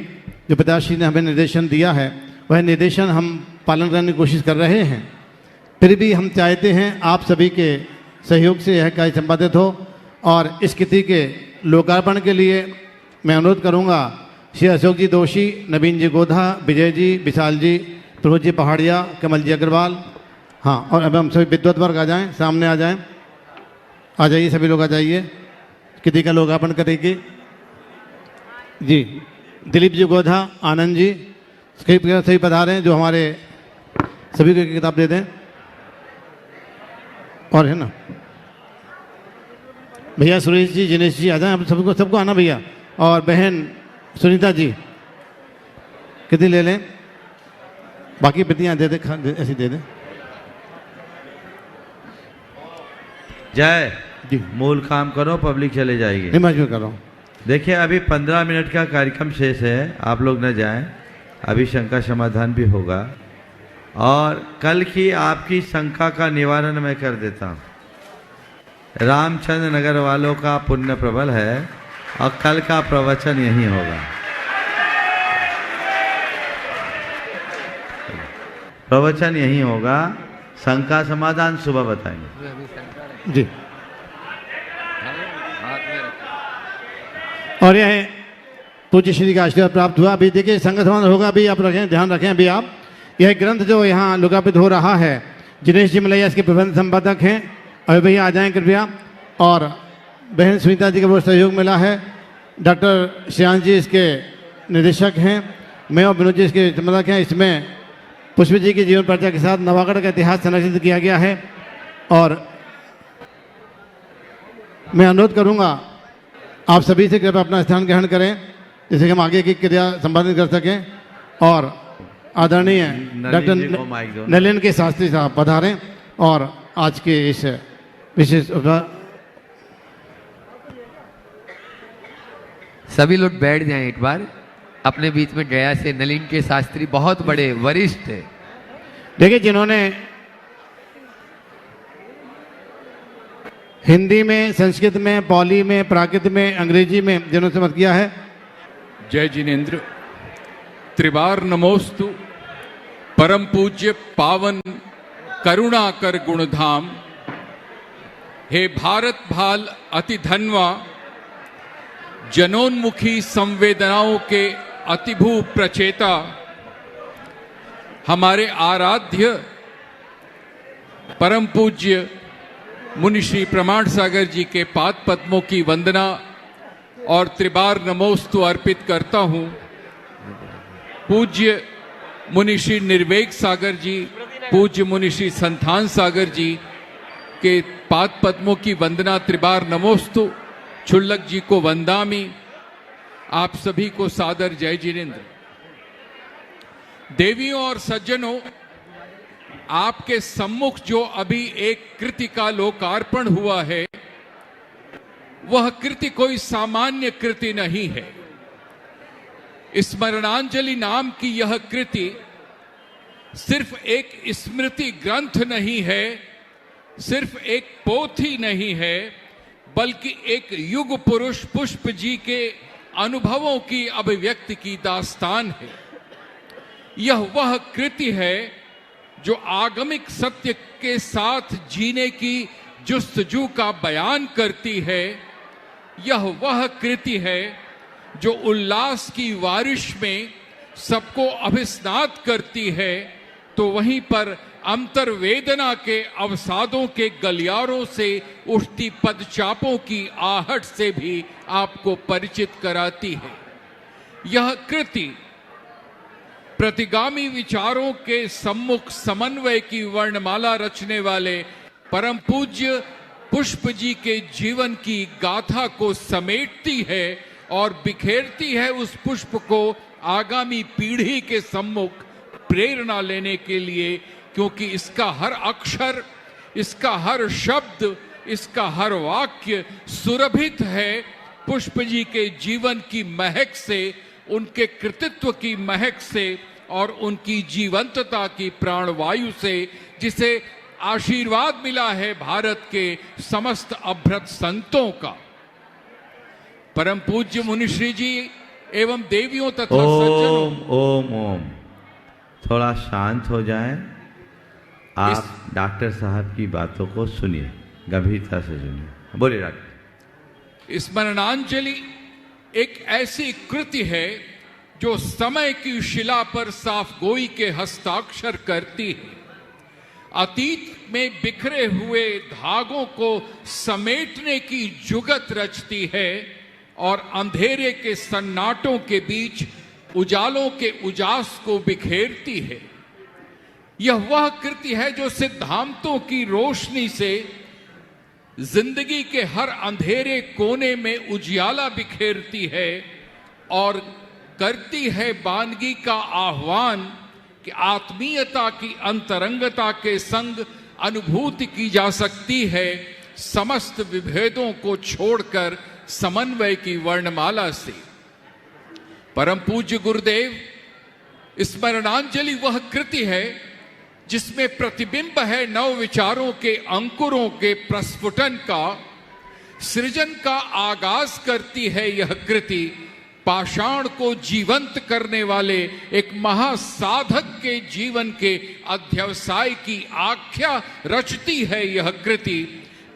जो पिताश्री ने हमें निर्देशन दिया है, वह निर्देशन हम पालन करने की कोशिश कर रहे हैं। फिर भी हम चाहते हैं आप सभी के सहयोग से यह कार्य संपादित हो। और इस कृति के लोकार्पण के लिए मैं अनुरोध करूंगा श्री अशोक जी दोषी, नवीन जी गोधा, विजय जी, विशाल जी, प्रभु जी पहाड़िया, कमल जी अग्रवाल, हाँ, और अब हम सभी विद्वत वर्ग आ जाएं, सामने आ जाएं, आ जाइए, सभी लोग आ जाइए, कृति का लोकार्पण करेंगे। जी, दिलीप जी गोधा, आनंद जी, सही पधारे हैं, जो हमारे सभी को किताब दे दें। और है ना भैया सुरेश जी, जिनेश जी आ जाएं, आप सबको आना भैया। और बहन सुनीता जी, कितनी ले लें, बाकी प्रतियाँ दे दे, ऐसी दे दें। जय जी, मूल काम करो, पब्लिक चले जाएगी। नहीं, मजबूर कर रहा हूँ। देखिए अभी 15 मिनट का कार्यक्रम शेष है, आप लोग न जाएं, अभी शंका समाधान भी होगा। और कल की आपकी शंका का निवारण मैं कर देता हूँ। रामचंद्र नगर वालों का पुण्य प्रबल है और कल का प्रवचन यही होगा। प्रवचन यही होगा, शंका समाधान सुबह बताएंगे जी। और यह पूज्य श्री का आशीर्वाद प्राप्त हुआ। अभी देखिए संगत समाधान होगा, अभी आप रखें, ध्यान रखें। अभी आप यह ग्रंथ जो यहाँ लोकार्पित हो रहा है, जिनेश जी मलैया इसके प्रबंध संपादक हैं। अभी भैया आ जाएं कृपया। और बहन सुनीता जी का बहुत सहयोग मिला है। डॉक्टर श्रेयांश जी इसके निदेशक हैं, मैं और विनोद जी इसके संपादक हैं। इसमें पुष्प जी की जीवन परिचय के साथ नवागढ़ का इतिहास संरक्षित किया गया है। और मैं अनुरोध करूँगा आप सभी से कृपया अपना स्थान ग्रहण करें, जिससे कि हम आगे की क्रिया संपादित कर सकें। और आदरणीय डॉक्टर नलिन के शास्त्री साहब पधारें और आज के इस विशेष सभी लोग बैठ जाएं एक बार। अपने बीच में गया से नलिन के शास्त्री बहुत बड़े वरिष्ठ है। देखिए, जिन्होंने हिंदी में, संस्कृत में, पाली में, प्राकृत में, अंग्रेजी में जिन्होंने समझ किया है। जय जिनेन्द्र। त्रिबार नमोस्तु परम पूज्य पावन करुणाकर गुणधाम। हे भारत भाल अति धनवा, जनोन्मुखी संवेदनाओं के अतिभू प्रचेता, हमारे आराध्य परम पूज्य मुनि श्री प्रमाण सागर जी के पाद पद्मों की वंदना और त्रिबार नमोस्तु अर्पित करता हूँ। पूज्य मुनि श्री निर्वेग सागर जी, पूज्य मुनि श्री संतान सागर जी के पाद पद्मों की वंदना त्रिबार नमोस्तु। छुल्लक जी को वंदामी। आप सभी को सादर जय जिनेन्द्र। देवियों और सज्जनों, आपके सम्मुख जो अभी एक कृति का लोकार्पण हुआ है, वह कृति कोई सामान्य कृति नहीं है। स्मरणांजलि नाम की यह कृति सिर्फ एक स्मृति ग्रंथ नहीं है, सिर्फ एक पोथी नहीं है, बल्कि एक युग पुरुष पुष्प जी के अनुभवों की अभिव्यक्ति की दास्तान है। यह वह कृति है जो आगमिक सत्य के साथ जीने की जुस्तजू का बयान करती है। यह वह कृति है जो उल्लास की बारिश में सबको अभिस्नात करती है, तो वहीं पर अंतर्वेदना के अवसादों के गलियारों से उठती पदचापों की आहट से भी आपको परिचित कराती है। यह कृति प्रतिगामी विचारों के सम्मुख समन्वय की वर्णमाला रचने वाले परम पूज्य पुष्प जी के जीवन की गाथा को समेटती है और बिखेरती है उस पुष्प को आगामी पीढ़ी के सम्मुख प्रेरणा लेने के लिए, क्योंकि इसका हर अक्षर, इसका हर शब्द, इसका हर वाक्य सुरभित है पुष्प जी के जीवन की महक से, उनके कृतित्व की महक से और उनकी जीवंतता की प्राणवायु से, जिसे आशीर्वाद मिला है भारत के समस्त अभ्रत संतों का। परम पूज्य मुनिश्री जी एवं देवियों तथा ओम ओम ओम। थोड़ा शांत हो जाएं। आप डॉक्टर साहब की बातों को सुनिए, गंभीरता से सुनिए। बोलिए डॉक्टर। स्मरणांजलि एक ऐसी कृति है जो समय की शिला पर साफ गोई के हस्ताक्षर करती है, अतीत में बिखरे हुए धागों को समेटने की जुगत रचती है और अंधेरे के सन्नाटों के बीच उजालों के उजास को बिखेरती है। यह वह कृति है जो सिद्धांतों की रोशनी से जिंदगी के हर अंधेरे कोने में उजियाला बिखेरती है और करती है बानगी का आह्वान कि आत्मीयता की अंतरंगता के संग अनुभूति की जा सकती है समस्त विभेदों को छोड़कर समन्वय की वर्णमाला से। परम पूज्य गुरुदेव, स्मरणांजलि वह कृति है जिसमें प्रतिबिंब है नव विचारों के अंकुरों के प्रस्फुटन का। सृजन का आगाज करती है यह कृति। पाषाण को जीवंत करने वाले एक महासाधक के जीवन के अध्यवसाय की आख्या रचती है यह कृति।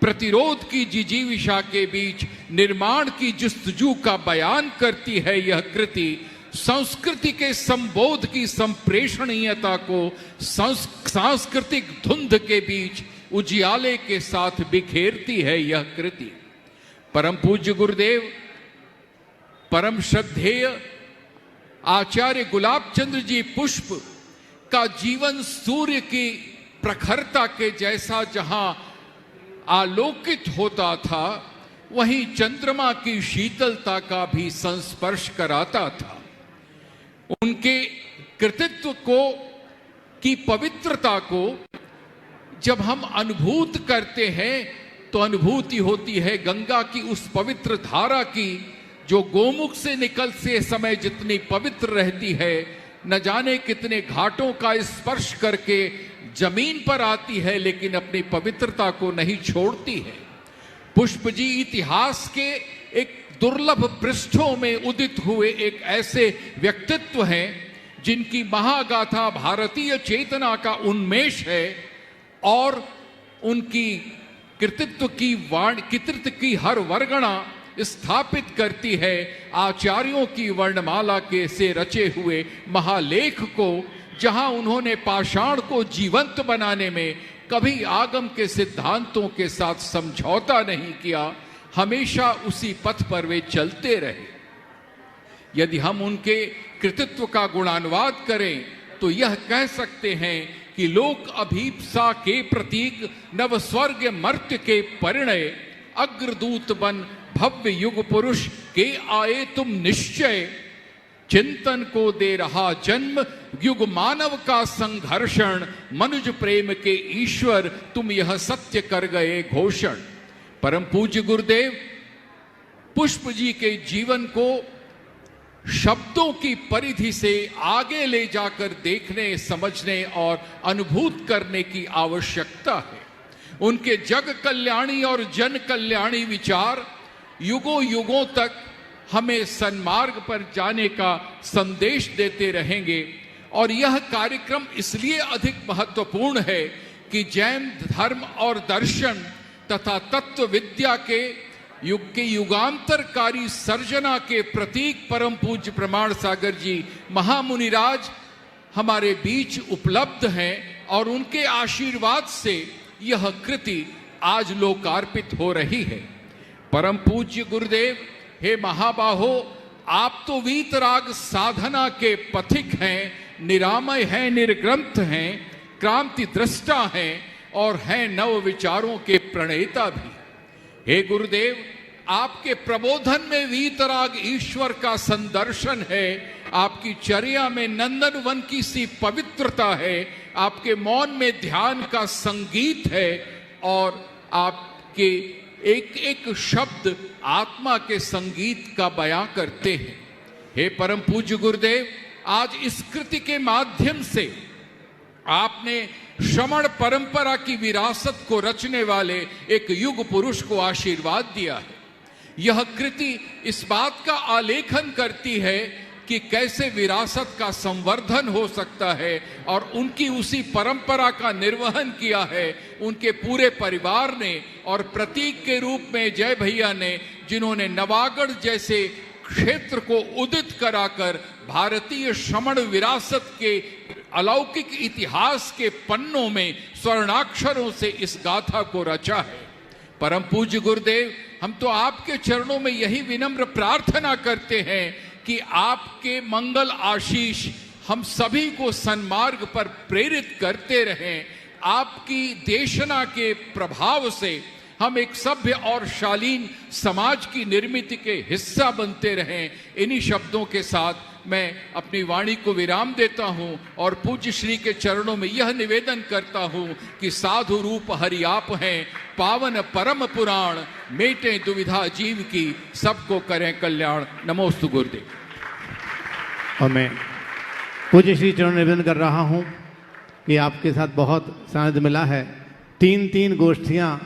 प्रतिरोध की जिजीविषा के बीच निर्माण की जुस्तजू का बयान करती है यह कृति। संस्कृति के संबोध की संप्रेषणीयता को सांस्कृतिक धुंध के बीच उजियाले के साथ बिखेरती है यह कृति। परम पूज्य गुरुदेव, परम श्रद्धेय आचार्य गुलाब चंद्र जी पुष्प का जीवन सूर्य की प्रखरता के जैसा जहां आलोकित होता था, वहीं चंद्रमा की शीतलता का भी संस्पर्श कराता था। उनके कृतित्व को की पवित्रता को जब हम अनुभूत करते हैं तो अनुभूति होती है गंगा की उस पवित्र धारा की जो गोमुख से निकलते समय जितनी पवित्र रहती है, न जाने कितने घाटों का स्पर्श करके जमीन पर आती है, लेकिन अपनी पवित्रता को नहीं छोड़ती है। पुष्प जी इतिहास के एक दुर्लभ पृष्ठों में उदित हुए एक ऐसे व्यक्तित्व हैं जिनकी महागाथा भारतीय चेतना का उन्मेष है और उनकी कृतित्व की हर वर्गणा स्थापित करती है आचार्यों की वर्णमाला के से रचे हुए महालेख को, जहां उन्होंने पाषाण को जीवंत बनाने में कभी आगम के सिद्धांतों के साथ समझौता नहीं किया, हमेशा उसी पथ पर वे चलते रहे। यदि हम उनके कृतित्व का गुणानुवाद करें तो यह कह सकते हैं कि लोक अभीप्सा के प्रतीक नव स्वर्ग मर्त्य के परिणय, अग्रदूत बन भव्य युग पुरुष के आए तुम निश्चय, चिंतन को दे रहा जन्म युग मानव का संघर्षण, मनुज प्रेम के ईश्वर तुम यह सत्य कर गए घोषण। परम पूज्य गुरुदेव पुष्प जी के जीवन को शब्दों की परिधि से आगे ले जाकर देखने, समझने और अनुभूत करने की आवश्यकता है। उनके जग कल्याणी और जन कल्याणी विचार युगों युगों तक हमें सन्मार्ग पर जाने का संदेश देते रहेंगे। और यह कार्यक्रम इसलिए अधिक महत्वपूर्ण है कि जैन धर्म और दर्शन तथा तत्व विद्या के युगांतरकारी सर्जना के प्रतीक परम पूज्य प्रमाण सागर जी महामुनिराज हमारे बीच उपलब्ध हैं और उनके आशीर्वाद से यह कृति आज लोकार्पित हो रही है। परम पूज्य गुरुदेव, हे महाबाहो, आप तो वीतराग साधना के पथिक हैं, निरामय हैं, निर्ग्रंथ हैं, क्रांति दृष्टा हैं और हैं नव विचारों के प्रणेता भी। हे गुरुदेव, आपके प्रबोधन में वीतराग ईश्वर का संदर्शन है, आपकी चर्या में नंदन वन की सी पवित्रता है, आपके मौन में ध्यान का संगीत है और आपके एक एक शब्द आत्मा के संगीत का बयां करते हैं। हे परम पूज्य गुरुदेव, आज इस कृति के माध्यम से आपने श्रमण परंपरा की विरासत को रचने वाले एक युग पुरुष को आशीर्वाद दिया है। यह कृति इस बात का आलेखन करती है कि कैसे विरासत का संवर्धन हो सकता है और उनकी उसी परंपरा का निर्वहन किया है उनके पूरे परिवार ने और प्रतीक के रूप में जय भैया ने, जिन्होंने नवागढ़ जैसे क्षेत्र को उदित कराकर भारतीय श्रमण विरासत के अलौकिक इतिहास के पन्नों में स्वर्णाक्षरों से इस गाथा को रचा है। परम पूज्य गुरुदेव, हम तो आपके चरणों में यही विनम्र प्रार्थना करते हैं कि आपके मंगल आशीष हम सभी को सन्मार्ग पर प्रेरित करते रहें। आपकी देशना के प्रभाव से हम एक सभ्य और शालीन समाज की निर्मिति के हिस्सा बनते रहें। इन्हीं शब्दों के साथ मैं अपनी वाणी को विराम देता हूं और पूज्य श्री के चरणों में यह निवेदन करता हूं कि साधु रूप हरि आप हैं, पावन परम पुराण, मेटे दुविधा जीव की, सबको करें कल्याण। नमोस्तु गुरुदेव। और मैं पूज्य श्री चरण निवेदन कर रहा हूं कि आपके साथ बहुत सानिध्य मिला है। 3 गोष्ठियां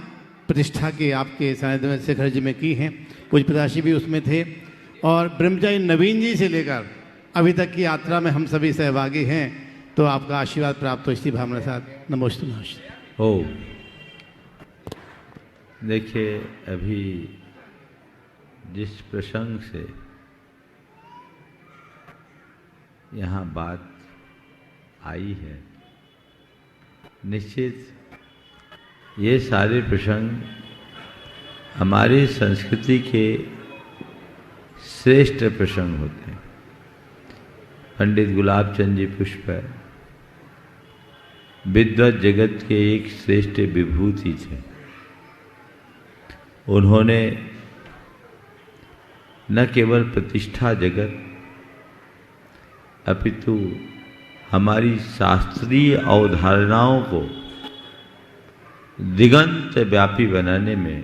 प्रतिष्ठा की आपके सानिध्य में शेखर जी में की हैं, पूज्य पिताश्री भी उसमें थे और ब्रह्मचारी नवीन जी से लेकर अभी तक की यात्रा में हम सभी सहभागी हैं। तो आपका आशीर्वाद प्राप्त हो इसी भावना के साथ। नमोस्तु नमस्ते। ओ देखिए, अभी जिस प्रसंग से यहाँ बात आई है, निश्चित ये सारे प्रसंग हमारी संस्कृति के श्रेष्ठ प्रसंग होते हैं। पंडित गुलाब चंद जी पुष्प विद्वत जगत के एक श्रेष्ठ विभूति थे। उन्होंने न केवल प्रतिष्ठा जगत अपितु हमारी शास्त्रीय अवधारणाओं को दिगंत व्यापी बनाने में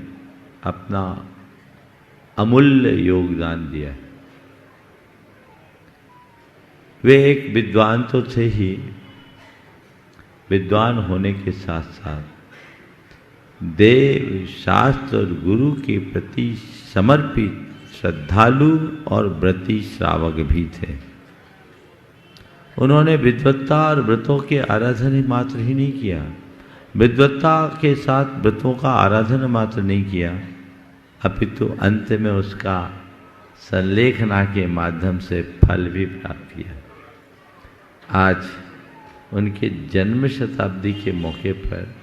अपना अमूल्य योगदान दिया है। वे एक विद्वान तो थे ही, विद्वान होने के साथ साथ देव, शास्त्र और गुरु के प्रति समर्पित श्रद्धालु और व्रती श्रावक भी थे। उन्होंने विद्वत्ता और व्रतों के आराधन मात्र ही नहीं किया, विद्वत्ता के साथ व्रतों का आराधन मात्र नहीं किया, अपितु अंत में उसका संलेखना के माध्यम से फल भी प्राप्त किया। आज उनके जन्म शताब्दी के मौके पर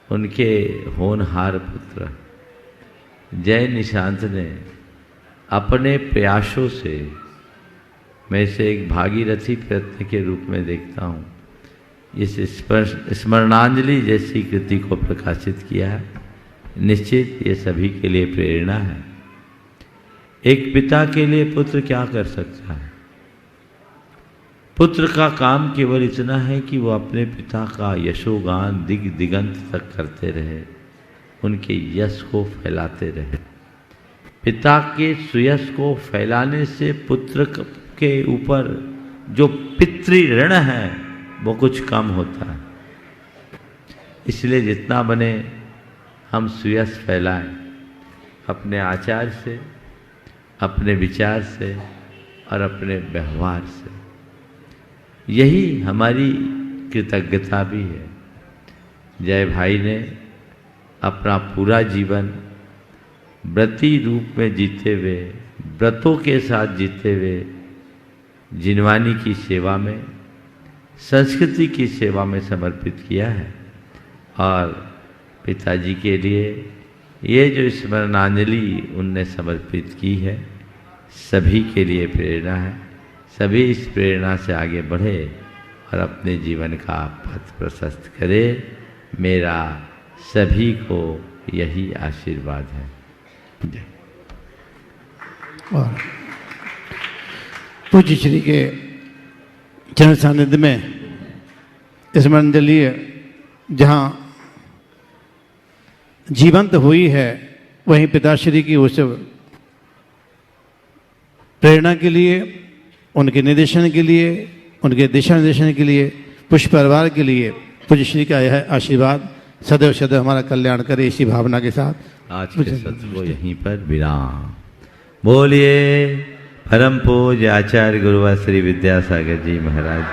उनके होनहार पुत्र जय निशांत ने अपने प्रयासों से, मैं इसे एक भागीरथी प्रयत्न के रूप में देखता हूँ, इस स्मरणांजलि जैसी कृति को प्रकाशित किया है। निश्चित ये सभी के लिए प्रेरणा है। एक पिता के लिए पुत्र क्या कर सकता है? पुत्र का काम केवल इतना है कि वो अपने पिता का यशोगान दिग दिगंत तक करते रहे, उनके यश को फैलाते रहे। पिता के सुयश को फैलाने से पुत्र के ऊपर जो पितृ ऋण है वो कुछ कम होता है। इसलिए जितना बने हम सुयश फैलाएं, अपने आचार से, अपने विचार से और अपने व्यवहार से। यही हमारी कृतज्ञता भी है। जय भाई ने अपना पूरा जीवन व्रती रूप में जीते हुए, व्रतों के साथ जीते हुए जिनवानी की सेवा में, संस्कृति की सेवा में समर्पित किया है। और पिताजी के लिए ये जो स्मरणांजलि उनने समर्पित की है, सभी के लिए प्रेरणा है। सभी इस प्रेरणा से आगे बढ़े और अपने जीवन का पथ प्रशस्त करे। मेरा सभी को यही आशीर्वाद है। और पूज्य श्री के चरण सानिध्य में स्मरणांजलि जहाँ जीवंत हुई है, वहीं पिताश्री की उस प्रेरणा के लिए, उनके निर्देशन के लिए, उनके दिशा निर्देशन के लिए, पुष्प परिवार के लिए पूज्य श्री का यह आशीर्वाद सदैव सदैव हमारा कल्याण करे। इसी भावना के साथ आज के सत्र को यहीं पर विराम। बोलिए परम पूज्य आचार्य गुरुवर श्री विद्यासागर जी महाराज